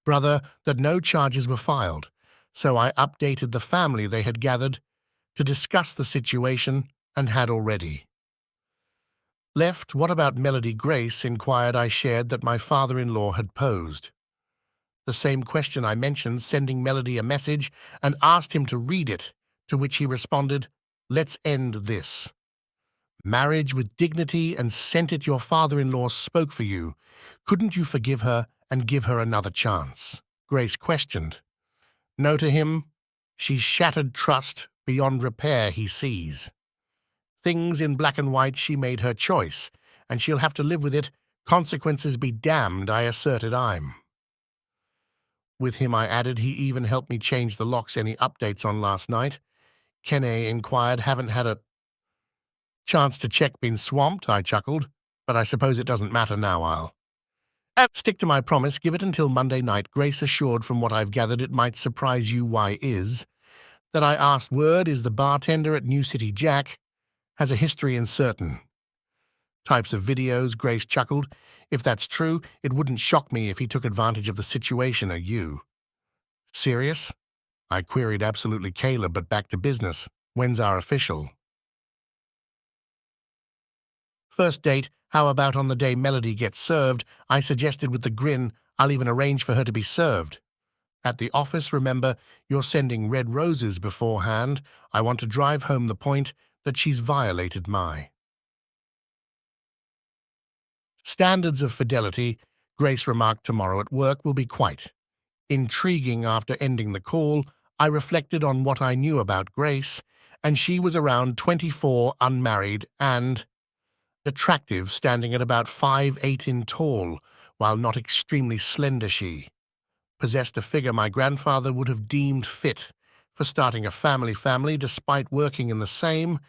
A: brother that no charges were filed, so I updated the family. They had gathered to discuss the situation and had already left." "What about Melody?" Grace inquired. I shared that my father-in-law had posed the same question. I mentioned sending Melody a message and asked him to read it, to which he responded, "Let's end this marriage with dignity," and sent it. "Your father-in-law spoke for you. Couldn't you forgive her and give her another chance?" Grace questioned. "No to him. She's shattered trust beyond repair. He sees things in black and white. She made her choice, and she'll have to live with it. Consequences be damned," I asserted. "I'm with him," I added. He even helped me change the locks. "Any updates on last night?" Kenne inquired. Haven't had a chance to check, been swamped, I chuckled. But I suppose it doesn't matter now, I'll stick to my promise, give it until Monday night. Grace assured. From what I've gathered, it might surprise you. Why is that I asked. Word is the bartender at New City Jack has a history in certain types of videos. Grace chuckled. If that's true, it wouldn't shock me if he took advantage of the situation. Are you serious? I queried. Absolutely, Caleb, but back to business. When's our official first date? How about on the day Melody gets served? I suggested with the grin. I'll even arrange for her to be served at the office. Remember, you're sending red roses beforehand. I want to drive home the point that she's violated my standards of fidelity. Grace remarked. Tomorrow at work will be quite intriguing. After ending the call, I reflected on what I knew about Grace, and she was around 24, unmarried, and attractive, standing at about 5'8" in tall. While not extremely slender, she possessed a figure my grandfather would have deemed fit for starting a family. Despite working in the same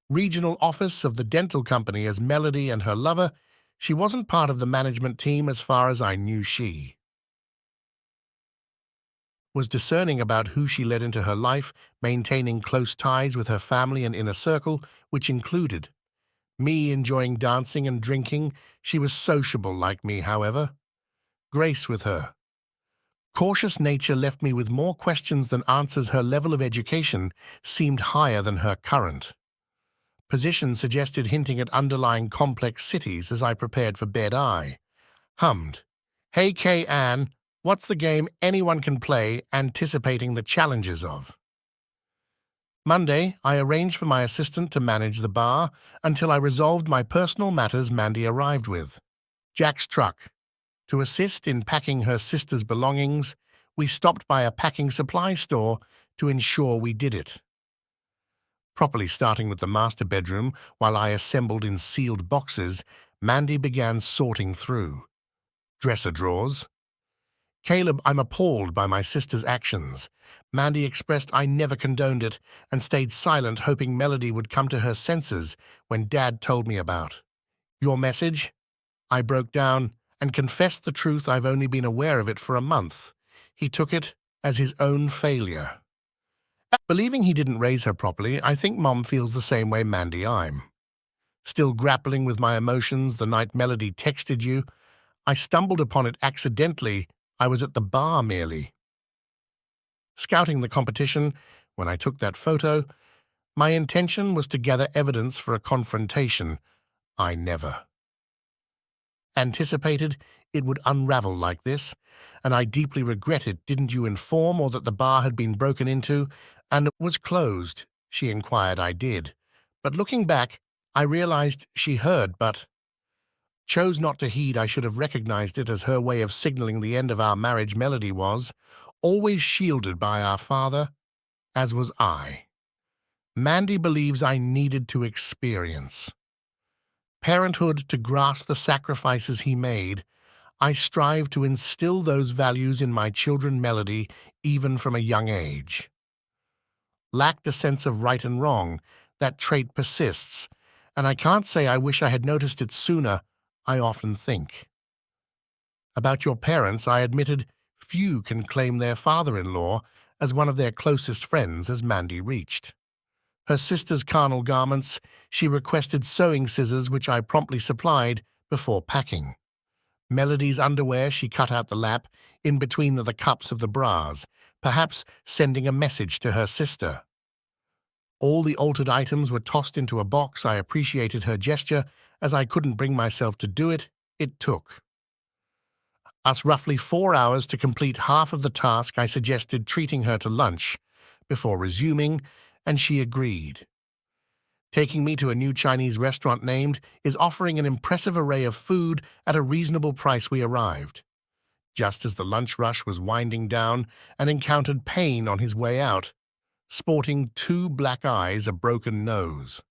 A: regional office of the dental company as Melody and her lover, she wasn't part of the management team. As far as I knew, she was discerning about who she let into her life, maintaining close ties with her family and inner circle, which included me. Enjoying dancing and drinking, she was sociable like me. However, Grace, with her cautious nature, left me with more questions than answers. Her level of education seemed higher than her current position suggested, hinting at underlying complex cities. As I prepared for bed, I hummed, "Hey Kay Ann, what's the game anyone can play?" anticipating the challenges of Monday. I arranged for my assistant to manage the bar until I resolved my personal matters. Mandy arrived with Jack's truck to assist in packing her sister's belongings. We stopped by a packing supply store to ensure we did it properly. Starting with the master bedroom, while I assembled in sealed boxes, Mandy began sorting through dresser drawers. "Caleb, I'm appalled by my sister's actions." Mandy expressed. I never condoned it and stayed silent, hoping Melody would come to her senses when Dad told me about your message. I broke down and confessed the truth. I've only been aware of it for a month. He took it as his own failure, believing he didn't raise her properly. I think Mom feels the same way, Mandy. I'm still grappling with my emotions. The night Melody texted you, I stumbled upon it accidentally. I was at the bar merely scouting the competition when I took that photo. My intention was to gather evidence for a confrontation. I never anticipated it would unravel like this, and I deeply regret it. Didn't you inform or that the bar had been broken into and was closed? She inquired. I did, but looking back, I realized she heard but chose not to heed. I should have recognized it as her way of signaling the end of our marriage. Melody was always shielded by our father, as was I. Mandy believes I needed to experience parenthood to grasp the sacrifices he made. I strive to instill those values in my children. Melody, even from a young age, lacked a sense of right and wrong. That trait persists, and I can't say I wish I had noticed it sooner. I often think about your parents. I admitted few can claim their father-in-law as one of their closest friends. As Mandy reached her sister's carnal garments, she requested sewing scissors, which I promptly supplied before packing Melody's underwear. She cut out the lap in between the cups of the bras, perhaps sending a message to her sister. All the altered items were tossed into a box. I appreciated her gesture, as I couldn't bring myself to do it. It took us roughly 4 hours to complete half of the task. I suggested treating her to lunch before resuming, and she agreed. Taking me to a new Chinese restaurant named is offering an impressive array of food at a reasonable price. We arrived just as the lunch rush was winding down and encountered Payne on his way out, sporting 2 black eyes, a broken nose,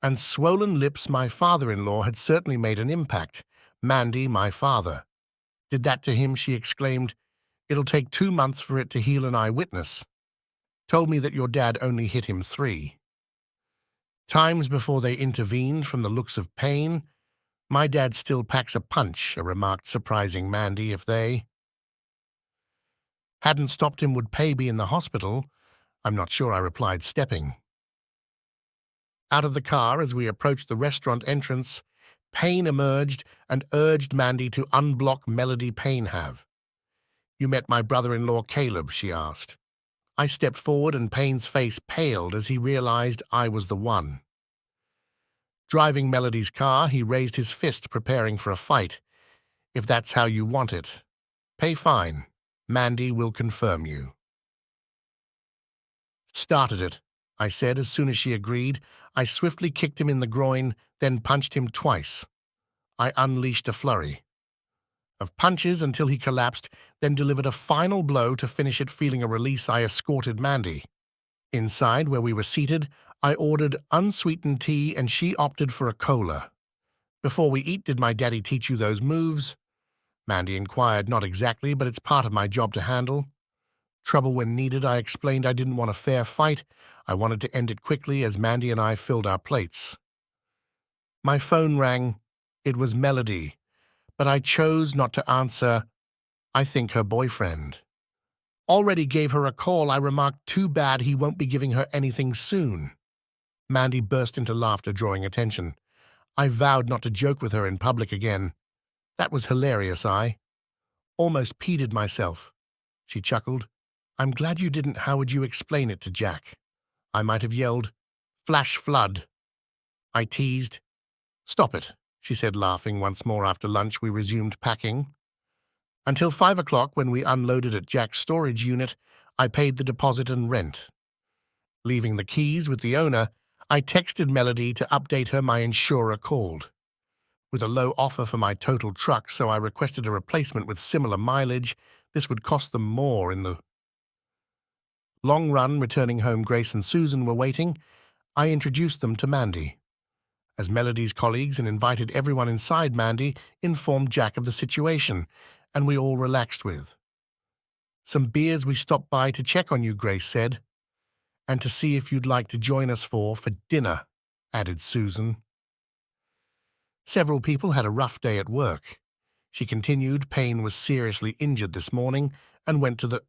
A: and swollen lips. My father-in-law had certainly made an impact. Mandy, my father, did that to him, she exclaimed. It'll take 2 months for it to heal. An eyewitness told me that your dad only hit him 3 times before they intervened from the looks of pain. My dad still packs a punch, remarked surprising Mandy. If they hadn't stopped him, would Pay be in the hospital? I'm not sure, I replied, stepping out of the car. As we approached the restaurant entrance, Payne emerged and urged Mandy to unblock Melody. Payne have. You met my brother-in-law Caleb, she asked. I stepped forward and Payne's face paled as he realized I was the one. Driving Melody's car, he raised his fist, preparing for a fight. If that's how you want it, pay fine. Mandy will confirm you. Started it, I said as soon as she agreed. I swiftly kicked him in the groin, then punched him twice. I unleashed a flurry of punches until he collapsed, then delivered a final blow to finish it. Feeling a release, I escorted Mandy inside, where we were seated. I ordered unsweetened tea and she opted for a cola. Before we eat, did my daddy teach you those moves? Mandy inquired. Not exactly, but it's part of my job to handle. Trouble when needed, I explained. I didn't want a fair fight. I wanted to end it quickly as Mandy and I filled our plates. My phone rang. It was Melody, but I chose not to answer. I think her boyfriend already gave her a call. I remarked, too bad he won't be giving her anything soon. Mandy burst into laughter, drawing attention. I vowed not to joke with her in public again. That was hilarious. I almost peed myself. She chuckled. I'm glad you didn't. How would you explain it to Jack? I might have yelled, flash flood. I teased. Stop it, she said, laughing. Once more after lunch, we resumed packing. Until 5 o'clock, when we unloaded at Jack's storage unit, I paid the deposit and rent. Leaving the keys with the owner, I texted Melody to update her. My insurer called with a low offer for my total truck, so I requested a replacement with similar mileage. This would cost them more in the long run. Returning home, Grace and Susan were waiting. I introduced them to Mandy as Melody's colleagues and invited everyone inside. Mandy informed Jack of the situation, and we all relaxed with some beers. We stopped by to check on you, Grace said, and to see if you'd like to join us for dinner, added Susan. Several people had a rough day at work. She continued. Payne was seriously injured this morning and went to the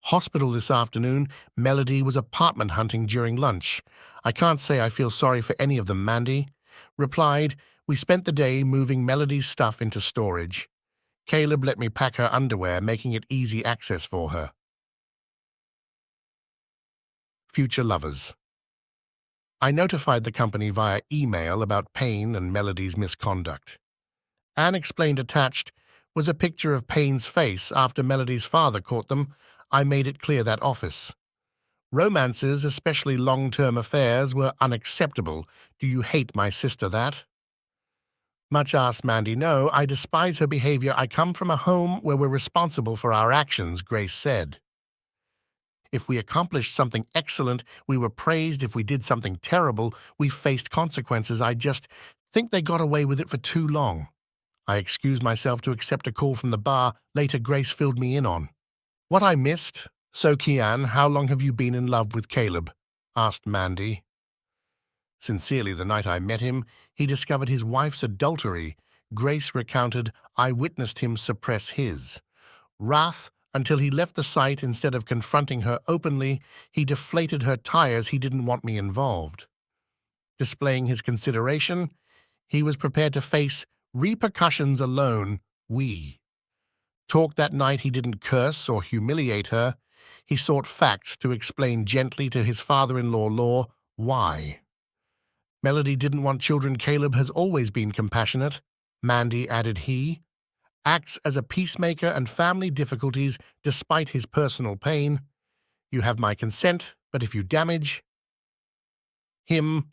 A: hospital this afternoon. Melody was apartment hunting during lunch. I can't say I feel sorry for any of them, Mandy replied. We spent the day moving Melody's stuff into storage. Caleb let me pack her underwear, making it easy access for her. Future lovers. I notified the company via email about Payne and Melody's misconduct. Anne explained. Attached was a picture of Payne's face after Melody's father caught them. I made it clear that office romances, especially long-term affairs, were unacceptable. Do you hate my sister that much? Asked Mandy. No, I despise her behavior. I come from a home where we're responsible for our actions, Grace said. If we accomplished something excellent, we were praised. If we did something terrible, we faced consequences. I just think they got away with it for too long. I excused myself to accept a call from the bar. Later, Grace filled me in on what I missed. So, Kian, how long have you been in love with Caleb? Asked Mandy. Sincerely, the night I met him, he discovered his wife's adultery. Grace recounted. I witnessed him suppress his wrath until he left the site. Instead of confronting her openly, he deflated her tires. He didn't want me involved. Displaying his consideration, he was prepared to face repercussions alone. We talked that night. He didn't curse or humiliate her. He sought facts to explain gently to his father-in-law why. Melody didn't want children. Caleb has always been compassionate. Mandy added. He acts as a peacemaker and family difficulties despite his personal pain. You have my consent, but if you damage him,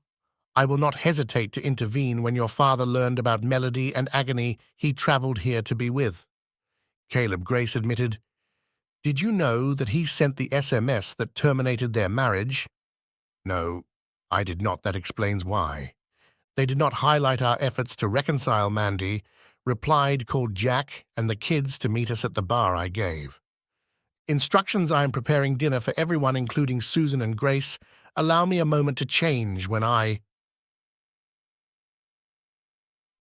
A: I will not hesitate to intervene. When your father learned about Melody and agony, he traveled here to be with Caleb. Grace admitted. Did you know that he sent the SMS that terminated their marriage? No, I did not. That explains why. They did not highlight our efforts to reconcile. Mandy replied. Called Jack and the kids to meet us at the bar I gave Instructions: I am preparing dinner for everyone, including Susan and Grace. Allow me a moment to change. When I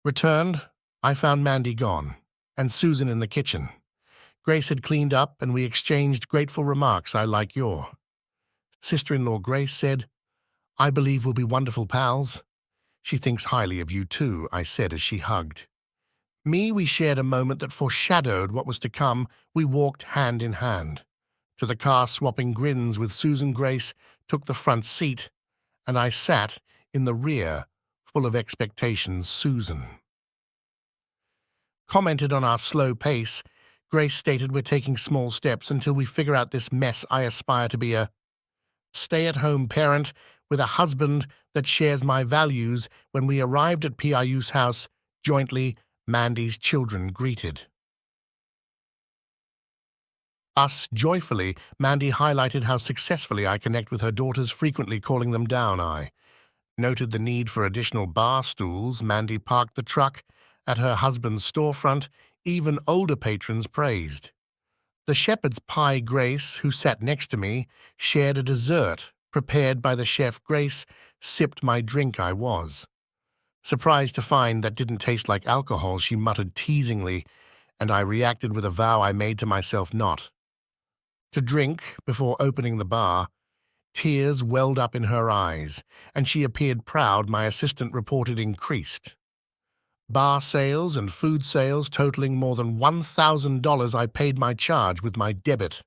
A: returned, I found Mandy gone, and Susan in the kitchen. Grace had cleaned up, and we exchanged grateful remarks. I like your sister-in-law, Grace said. I believe we'll be wonderful pals. She thinks highly of you too, I said as she hugged me. We shared a moment that foreshadowed what was to come. We walked hand in hand to the car, swapping grins with Susan. Grace took the front seat, and I sat in the rear, full of expectations. Susan commented on our slow pace. Grace stated, we're taking small steps until we figure out this mess. I aspire to be a stay-at-home parent with a husband that shares my values. When we arrived at PIU's house jointly, Mandy's children greeted us joyfully. Mandy highlighted how successfully I connect with her daughters, frequently calling them down. I noted the need for additional bar stools. Mandy parked the truck at her husband's storefront. Even older patrons praised the shepherd's pie. Grace, who sat next to me, shared a dessert prepared by the chef. Grace sipped my drink. I was surprised to find that didn't taste like alcohol. She muttered teasingly, and I reacted with a vow I made to myself not to drink before opening the bar. Tears welled up in her eyes, and she appeared proud. My assistant reported increased bar sales and food sales totaling more than $1,000. I paid my charge with my debit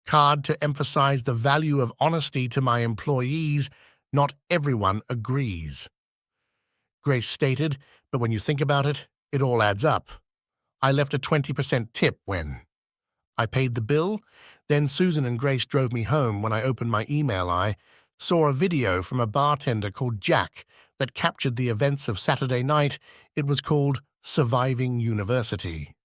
A: card to emphasize the value of honesty to my employees. Not everyone agrees, Grace stated, but when you think about it, it all adds up. I left a 20% tip when I paid the bill. Then Susan and Grace drove me home. When I opened my email, I saw a video from a bartender called Jack that captured the events of Saturday night. It was called Surviving University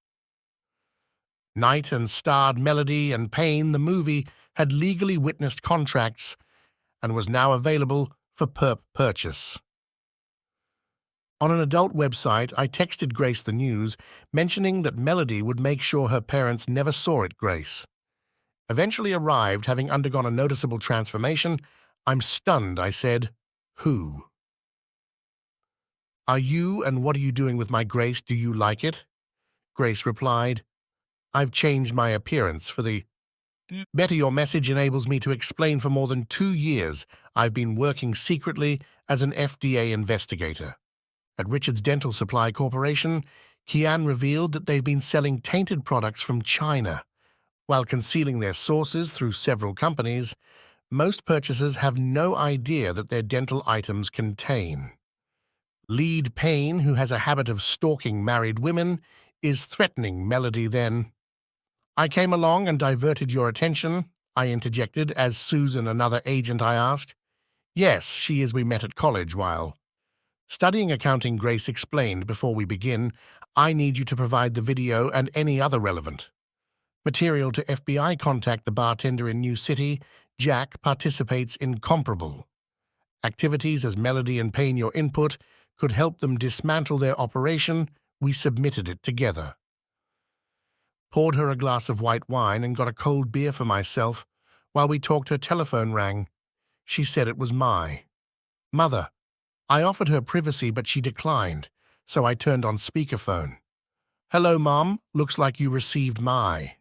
A: Night and starred Melody and Payne. The movie had legally witnessed contracts and was now available for purchase on an adult website. I texted Grace the news, mentioning that Melody would make sure her parents never saw it. Grace eventually arrived, having undergone a noticeable transformation. I'm stunned, I said. Who are you, and what are you doing with my Grace? Do you like it? Grace replied, I've changed my appearance for the better. Your message enables me to explain. For more than 2 years, I've been working secretly as an FDA investigator at Richard's Dental Supply Corporation. Kian revealed that they've been selling tainted products from China while concealing their sources through several companies. Most purchasers have no idea that their dental items contain lead. Payne, who has a habit of stalking married women, is threatening Melody. Then I came along and diverted your attention, I interjected. As Susan another agent? I asked. Yes, she is. We met at college while studying accounting, Grace explained. Before we begin, I need you to provide the video and any other relevant material to FBI. Contact the bartender in New City. Jack participates in comparable activities as Melody and Payne. Your input could help them dismantle their operation. We submitted it together. Poured her a glass of white wine and got a cold beer for myself. While we talked, her telephone rang. She said it was my mother. I offered her privacy, but she declined, so I turned on speakerphone. Hello, Mom. Looks like you received my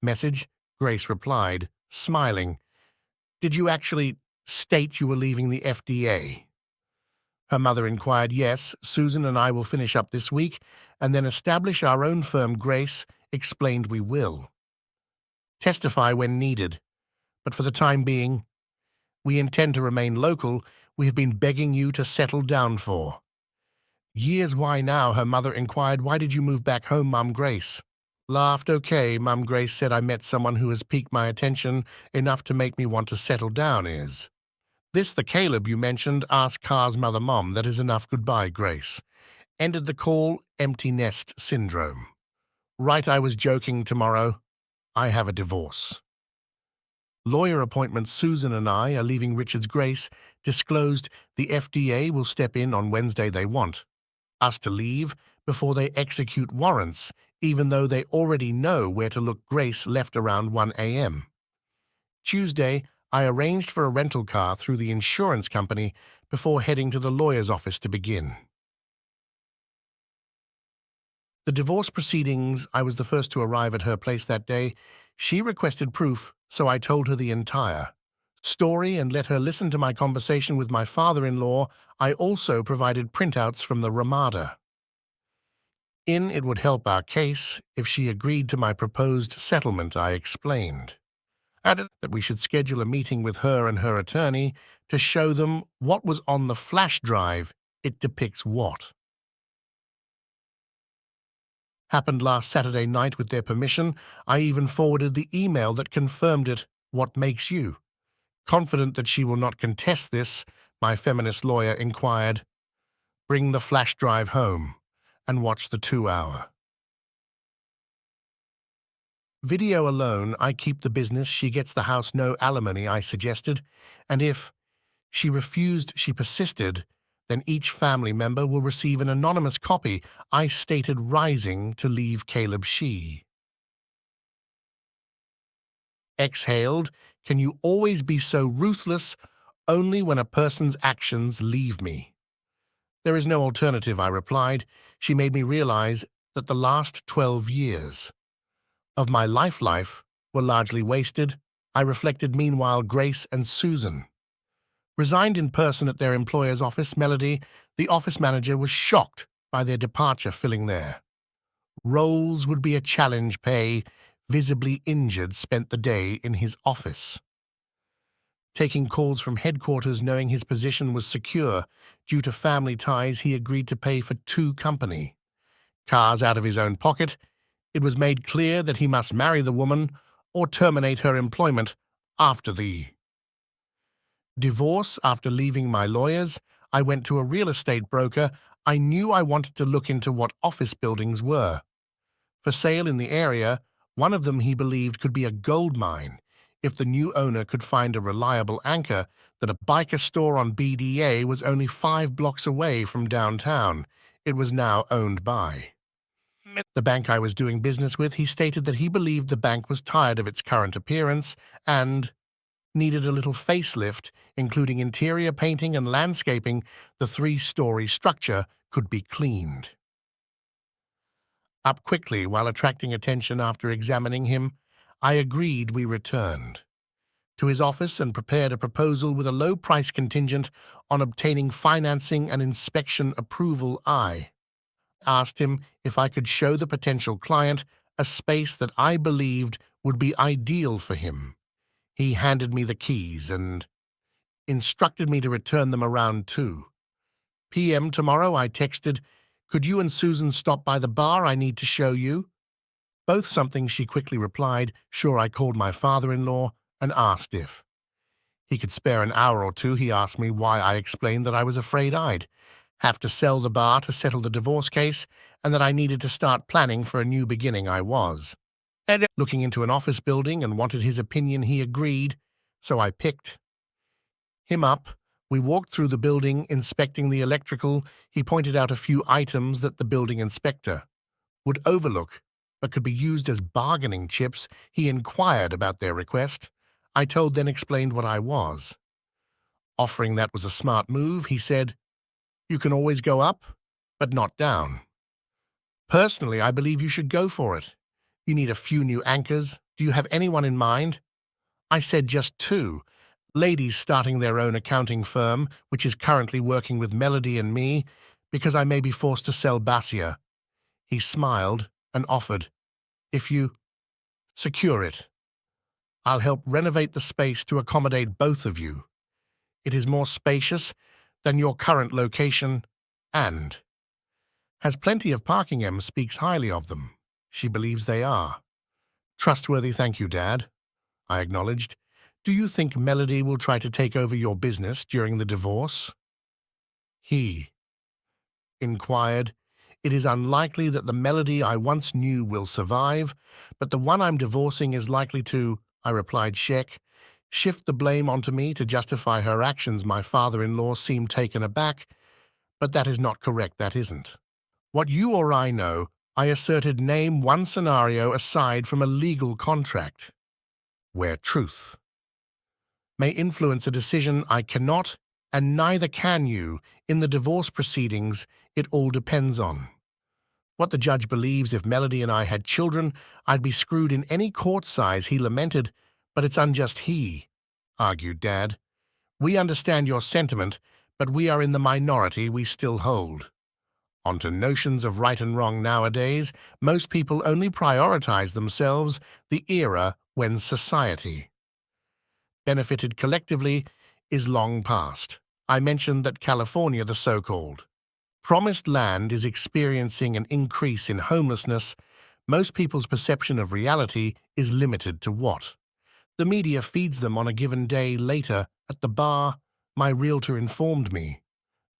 A: message, Grace replied, smiling. Did you actually state you were leaving the FDA? Her mother inquired. Yes, Susan and I will finish up this week and then establish our own firm. Grace explained. We will testify when needed, but for the time being, we intend to remain local. We have been begging you to settle down for years. Why now? Her mother inquired. Why did you move back home? Mom. Grace laughed. Okay, Mom. Grace said, I met someone who has piqued my attention enough to make me want to settle down. Is this the Caleb you mentioned? Asked Car's mother. Mom, that is enough. Goodbye. Grace ended the call. Empty nest syndrome. Right, I was joking. Tomorrow, I have a divorce lawyer appointment. Susan and I are leaving Richard's. Grace disclosed the FDA will step in on Wednesday. They want us to leave before they execute warrants even though they already know where to look Grace left around 1 a.m. Tuesday, I arranged for a rental car through the insurance company before heading to the lawyer's office to begin. The divorce proceedings, I was the first to arrive at her place that day. She requested proof, so I told her the entire story and let her listen to my conversation with my father-in-law. I also provided printouts from the Ramada. It would help our case if she agreed to my proposed settlement, I explained. Added that we should schedule a meeting with her and her attorney to show them what was on the flash drive. It depicts what happened last Saturday night with their permission. I even forwarded the email that confirmed it. What makes you confident that she will not contest this? My feminist lawyer inquired. Bring the flash drive home and watch the 2-hour video alone. I keep the business, she gets the house, no alimony, I suggested. And if she refused, she persisted, then each family member will receive an anonymous copy. I stated, rising to leave Caleb. She exhaled. Can you always be so ruthless? Only when a person's actions leave me. There is no alternative, I replied. She made me realize that the last 12 years of my life were largely wasted. I reflected. Meanwhile, Grace and Susan resigned in person at their employer's office. Melody, the office manager, was shocked by their departure, filling their roles would be a challenge. Pay, visibly injured, spent the day in his office, taking calls from headquarters. Knowing his position was secure due to family ties, he agreed to pay for 2 company cars out of his own pocket. It was made clear that he must marry the woman or terminate her employment after the divorce. After leaving my lawyers, I went to a real estate broker. I knew I wanted to look into what office buildings were for sale in the area. One of them he believed could be a gold mine if the new owner could find a reliable anchor that a biker store on BDA was only 5 blocks away from downtown. It was now owned by the bank I was doing business with. He stated that he believed the bank was tired of its current appearance and needed a little facelift, including interior painting and landscaping. The 3-story structure could be cleaned up quickly while attracting attention. After examining him, I agreed. We returned to his office and prepared a proposal with a low price contingent on obtaining financing and inspection approval. I asked him if I could show the potential client a space that I believed would be ideal for him. He handed me the keys and instructed me to return them around 2 p.m. tomorrow. I texted, could you and Susan stop by the bar? I need to show you both something. She quickly replied, sure. I called my father-in-law and asked if he could spare an hour or 2. He asked me why. I explained that I was afraid I'd have to sell the bar to settle the divorce case and that I needed to start planning for a new beginning. I was looking into an office building and wanted his opinion. He agreed, so I picked him up. We walked through the building, inspecting the electrical. He pointed out a few items that the building inspector would overlook but could be used as bargaining chips. He inquired about their request. I told, then explained what I was offering. That was a smart move, he said. You can always go up, but not down. Personally, I believe you should go for it. You need a few new anchors. Do you have anyone in mind? I said just 2 ladies starting their own accounting firm, which is currently working with Melody and me, because I may be forced to sell Basia. He smiled and offered, if you secure it, I'll help renovate the space to accommodate both of you. It is more spacious than your current location and has plenty of parking. Em speaks highly of them. She believes they are trustworthy. Thank you, Dad, I acknowledged. Do you think Melody will try to take over your business during the divorce? He inquired. It is unlikely that the Melody I once knew will survive, but the one I'm divorcing is likely to, I replied. Sheck, shift the blame onto me to justify her actions. My father-in-law seemed taken aback. But that is not correct. That isn't what you or I know. I asserted name one scenario aside from a legal contract, where truth may influence a decision I cannot, and neither can you, in the divorce proceedings. It all depends on what the judge believes. If Melody and I had children, I'd be screwed in any court size, he lamented. But it's unjust, he argued. Dad, we understand your sentiment, but we are in the minority. We still hold onto notions of right and wrong nowadays. Most people only prioritize themselves. The era when society benefited collectively is long past. I mentioned that California, the so-called promised land, is experiencing an increase in homelessness. Most people's perception of reality is limited to what the media feeds them on a given day. Later, at the bar, my realtor informed me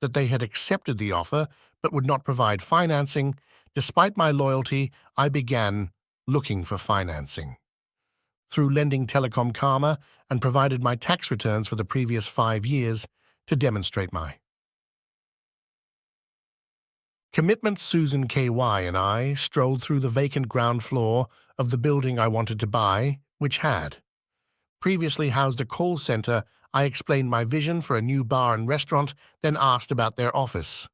A: that they had accepted the offer but would not provide financing. Despite my loyalty, I began looking for financing through Lending Telecom Karma and provided my tax returns for the previous 5 years to demonstrate my commitment. Susan KY and I strolled through the vacant ground floor of the building I wanted to buy, which had previously housed a call center. I explained my vision for a new bar and restaurant, then asked about their office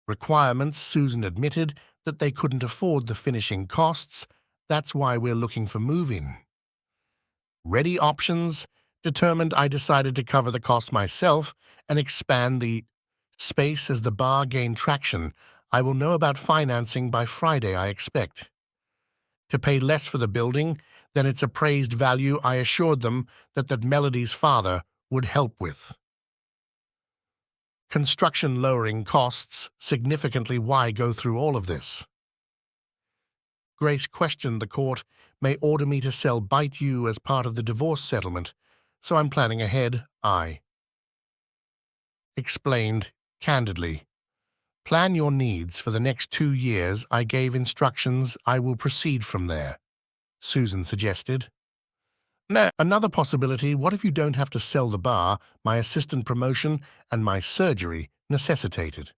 A: requirements. Susan admitted that they couldn't afford the finishing costs. That's why we're looking for move-in ready options. Determined, I decided to cover the cost myself and expand the space as the bar gained traction. I will know about financing by Friday. I expect to pay less for the building than its appraised value. I assured them that Melody's father would help with construction, lowering costs significantly. Why go through all of this? Grace questioned. The court may order me to sell Bite You as part of the divorce settlement, so I'm planning ahead. I explained candidly. Plan your needs for the next 2 years. I gave instructions. I will proceed from there, Susan suggested. Now, another possibility, what if you don't have to sell the bar? My assistant promotion and my surgery necessitated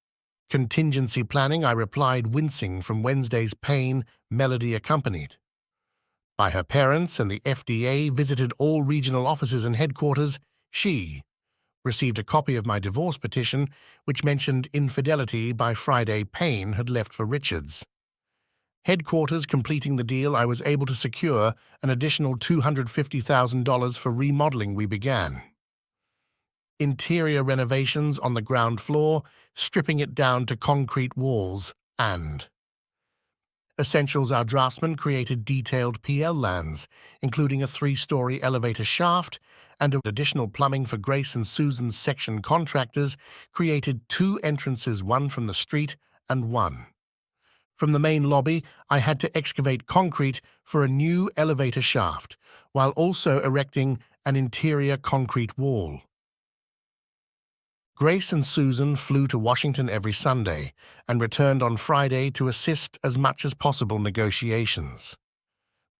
A: contingency planning. I replied, wincing from Wednesday's pain. Melody, accompanied by her parents and the FDA, visited all regional offices and headquarters. She received a copy of my divorce petition, which mentioned infidelity. By Friday, Payne had left for Richards' headquarters. Completing the deal, I was able to secure an additional $250,000 for remodeling. We began interior renovations on the ground floor, stripping it down to concrete walls and essentials. Our draftsman created detailed PL plans, including a 3-story elevator shaft and additional plumbing for Grace and Susan's section. Contractors created 2 entrances, one from the street and one from the main lobby. I had to excavate concrete for a new elevator shaft, while also erecting an interior concrete wall. Grace and Susan flew to Washington every Sunday and returned on Friday to assist as much as possible negotiations.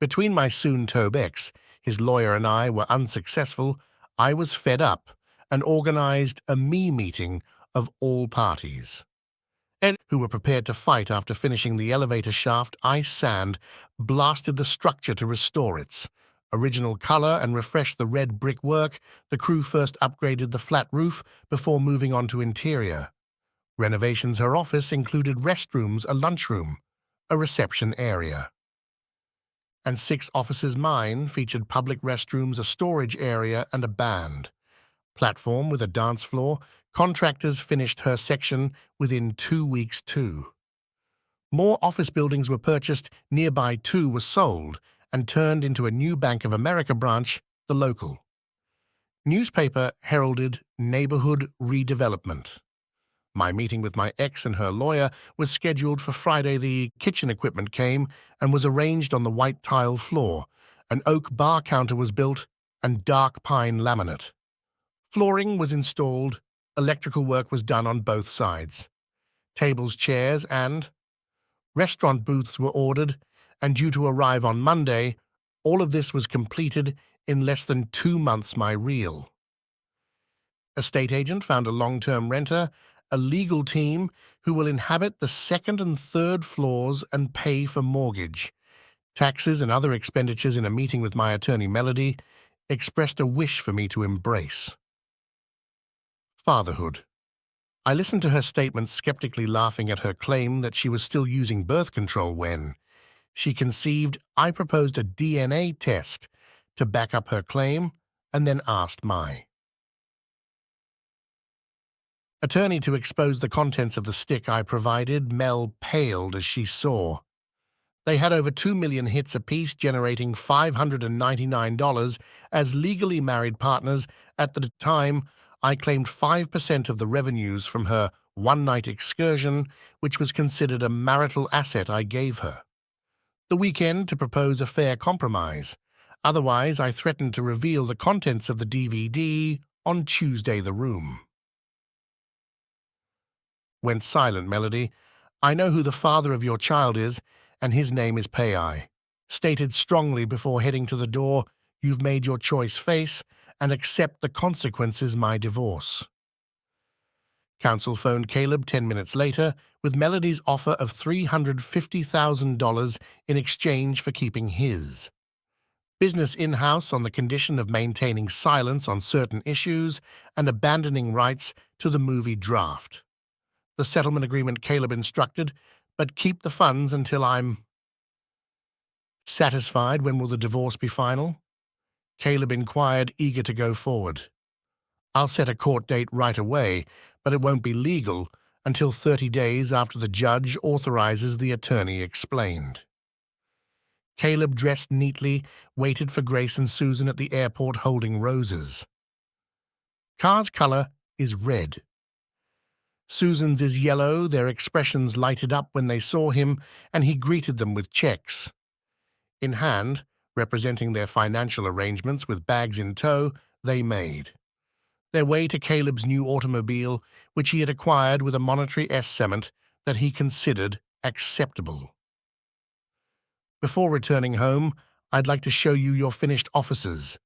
A: Between my soon-to-be ex, his lawyer, and I were unsuccessful. I was fed up and organized a meeting of all parties, who were prepared to fight. After finishing the elevator shaft, ice sand blasted the structure to restore its original color and refreshed the red brickwork. The crew first upgraded the flat roof before moving on to interior renovations. Her office included restrooms, a lunchroom, a reception area, and 6 offices. Mine featured public restrooms, a storage area, and a band platform with a dance floor. Contractors finished her section within 2 weeks too. More office buildings were purchased. Nearby 2 were sold and turned into a new Bank of America branch. The local newspaper heralded neighborhood redevelopment. My meeting with my ex and her lawyer was scheduled for Friday. The kitchen equipment came and was arranged on the white tile floor. An oak bar counter was built and dark pine laminate flooring was installed. Electrical work was done on both sides. Tables, chairs, and restaurant booths were ordered and due to arrive on Monday. All of this was completed in less than 2 months. My real estate agent found a long-term renter a legal team who will inhabit the second and third floors and pay for mortgage, taxes, and other expenditures in a meeting with my attorney Melody, expressed a wish for me to embrace. Fatherhood. I listened to her statement, skeptically laughing at her claim that she was still using birth control when she conceived. I proposed a DNA test to back up her claim and then asked my attorney to expose the contents of the stick I provided. Mel paled as she saw. They had over 2 million hits apiece, generating $599 as legally married partners. At the time, I claimed 5% of the revenues from her one-night excursion, which was considered a marital asset I gave her. The weekend to propose a fair compromise. Otherwise, I threatened to reveal the contents of the DVD on Tuesday. The room went silent. Melody, I know who the father of your child is, and his name is Pai. Stated strongly before heading to the door, you've made your choice. Face and accept the consequences. My divorce. Counsel phoned Caleb 10 minutes later with Melody's offer of $350,000 in exchange for keeping his business in-house on the condition of maintaining silence on certain issues and abandoning rights to the movie draft. The settlement agreement, Caleb instructed, but keep the funds until I'm satisfied. When will the divorce be final? Caleb inquired, eager to go forward. I'll set a court date right away, but it won't be legal until 30 days after the judge authorizes, the attorney explained. Caleb, dressed neatly, waited for Grace and Susan at the airport holding roses. Car's color is red. Susan's is yellow. Their expressions lighted up when they saw him, and he greeted them with checks in hand, representing their financial arrangements. With bags in tow, they made their way to Caleb's new automobile, which he had acquired with a monetary estimate that he considered acceptable. Before returning home, I'd like to show you your finished offices,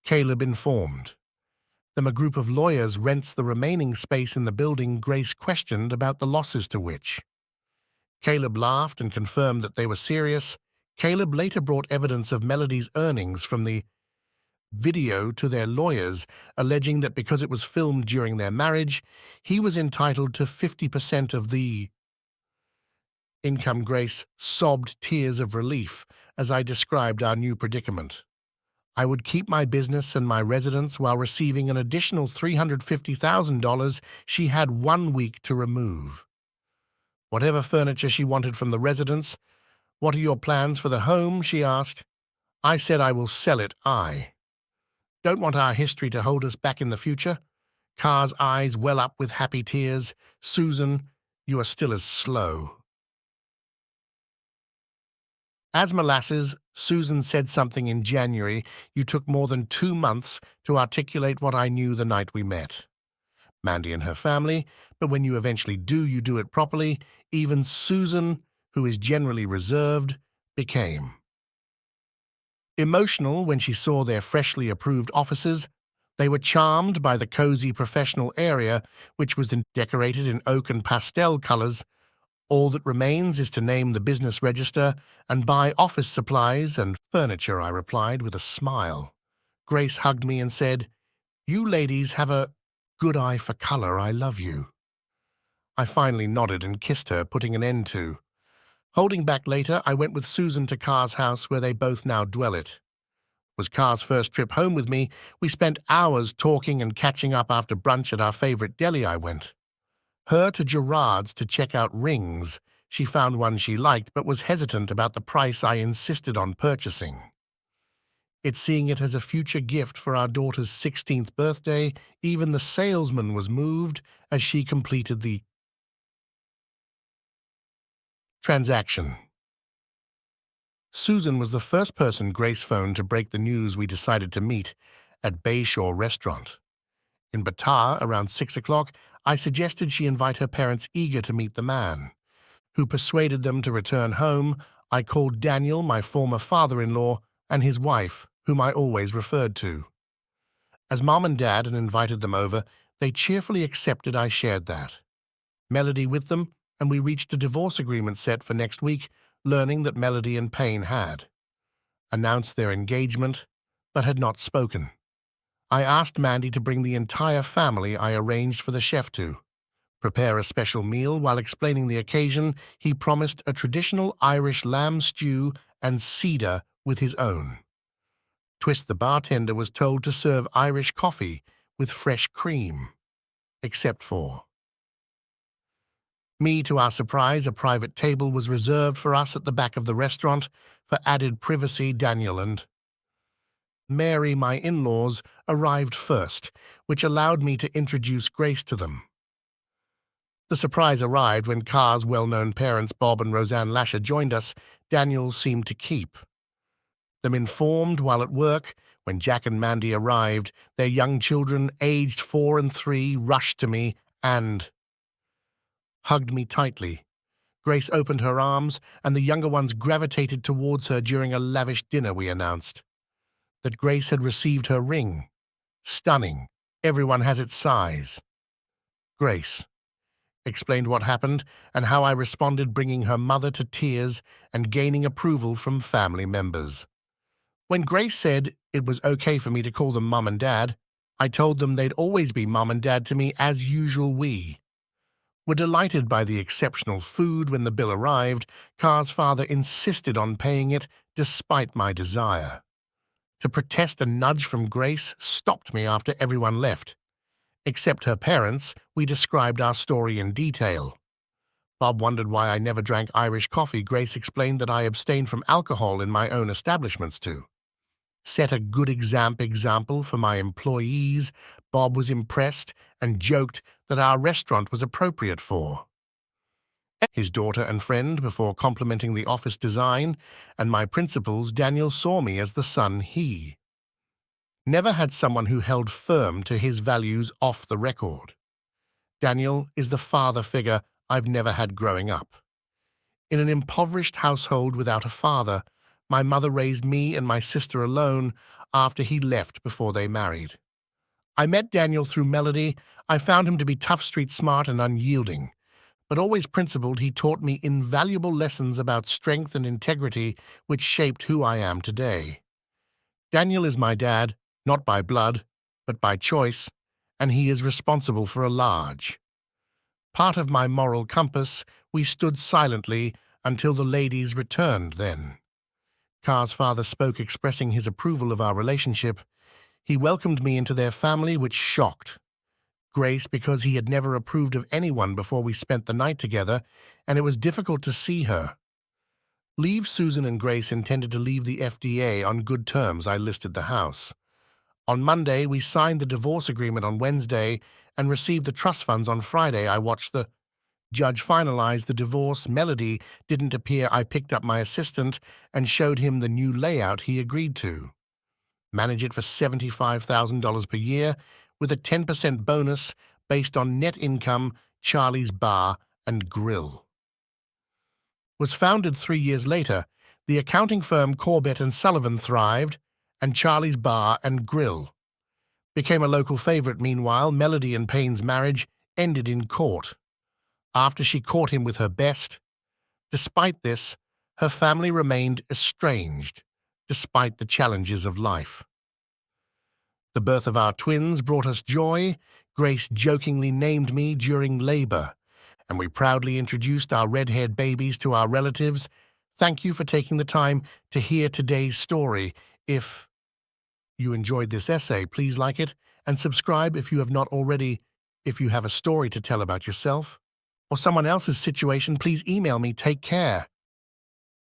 A: Caleb informed them. A group of lawyers rents the remaining space in the building. Grace questioned about the losses, to which Caleb laughed and confirmed that they were serious. Caleb later brought evidence of Melody's earnings from the video to their lawyers, alleging that because it was filmed during their marriage, he was entitled to 50% of the income. Grace sobbed tears of relief as I described our new predicament. I would keep my business and my residence while receiving an additional $350,000 she had 1 week to remove whatever furniture she wanted from the residence. What are your plans for the home? She asked. I said I will sell it. I don't want our history to hold us back in the future. Car's eyes well up with happy tears. Susan, you are still as slow as molasses. Susan said something in January. You took more than 2 months to articulate what I knew the night we met. Mandy and her family, but when you eventually do, you do it properly. Even Susan, who is generally reserved, became emotional when she saw their freshly approved offices. They were charmed by the cozy professional area, which was decorated in oak and pastel colors. All that remains is to name the business register and buy office supplies and furniture, I replied with a smile. Grace hugged me and said, You ladies have a good eye for color. I love you. I finally nodded and kissed her, putting an end to holding back. Later, I went with Susan to Car's house, where they both now dwell. It was Car's first trip home with me. We spent hours talking and catching up. After brunch at our favorite deli, I went her to Gerard's to check out rings. She found one she liked, but was hesitant about the price. I insisted on purchasing it, seeing it as a future gift for our daughter's 16th birthday. Even the salesman was moved as she completed the transaction. Susan was the first person Grace phoned to break the news. We decided to meet at Bayshore Restaurant in Batar around 6 o'clock. I suggested she invite her parents, eager to meet the man who persuaded them to return home. I called Daniel, my former father-in-law, and his wife, whom I always referred to as Mom and Dad, and invited them over. They cheerfully accepted. I shared that Melody with them, and we reached a divorce agreement set for next week, learning that Melody and Payne had announced their engagement, but had not spoken. I asked Mandy to bring the entire family I arranged for the chef to prepare a special meal. While explaining the occasion, he promised a traditional Irish lamb stew and cider with his own. Twist, the bartender, was told to serve Irish coffee with fresh cream, except for me. To our surprise, a private table was reserved for us at the back of the restaurant for added privacy. Daniel and Mary, my in-laws, arrived first, which allowed me to introduce Grace to them. The surprise arrived when Carr's well-known parents, Bob and Roseanne Lasher, joined us. Daniel seemed to keep them informed while at work. When Jack and Mandy arrived, their young children, aged 4 and 3, rushed to me and hugged me tightly. Grace opened her arms, and the younger ones gravitated towards her. During a lavish dinner, we announced that Grace had received her ring. Stunning. Everyone has its size. Grace explained what happened and how I responded, bringing her mother to tears and gaining approval from family members. When Grace said it was okay for me to call them Mum and Dad, I told them they'd always be Mum and Dad to me as usual. We were delighted by the exceptional food. When the bill arrived, Carr's father insisted on paying it despite my desire to protest. A nudge from Grace stopped me after everyone left. Except her parents, we described our story in detail. Bob wondered why I never drank Irish coffee. Grace explained that I abstained from alcohol in my own establishments to set a good example for my employees. Bob was impressed and joked that our restaurant was appropriate for his daughter and friend. Before complimenting the office design and my principles, Daniel saw me as the son he never had, someone who held firm to his values off the record. Daniel is the father figure I've never had growing up. In an impoverished household without a father, my mother raised me and my sister alone after he left before they married. I met Daniel through Melody. I found him to be tough, street smart, and unyielding, but always principled. He taught me invaluable lessons about strength and integrity, which shaped who I am today. Daniel is my dad, not by blood, but by choice, and he is responsible for a large part of my moral compass. We stood silently until the ladies returned. Then Carr's father spoke, expressing his approval of our relationship. He welcomed me into their family, which shocked Grace because he had never approved of anyone before we spent the night together, and it was difficult to see her leave. Susan and Grace intended to leave the FDA on good terms. I listed the house. On Monday, we signed the divorce agreement on Wednesday and received the trust funds on Friday. I watched the judge finalize the divorce. Melody didn't appear. I picked up my assistant and showed him the new layout he agreed to manage it for $75,000 per year with a 10% bonus based on net income. Charlie's Bar and Grill was founded 3 years later. The accounting firm Corbett and Sullivan thrived, and Charlie's Bar and Grill became a local favorite. Meanwhile, Melody and Payne's marriage ended in court after she caught him with her best. Despite this, her family remained estranged despite the challenges of life. The birth of our twins brought us joy. Grace jokingly named me during labor, and we proudly introduced our red-haired babies to our relatives. Thank you for taking the time to hear today's story. If you enjoyed this essay, please like it and subscribe if you have not already. If you have a story to tell about yourself or someone else's situation, please email me. Take care.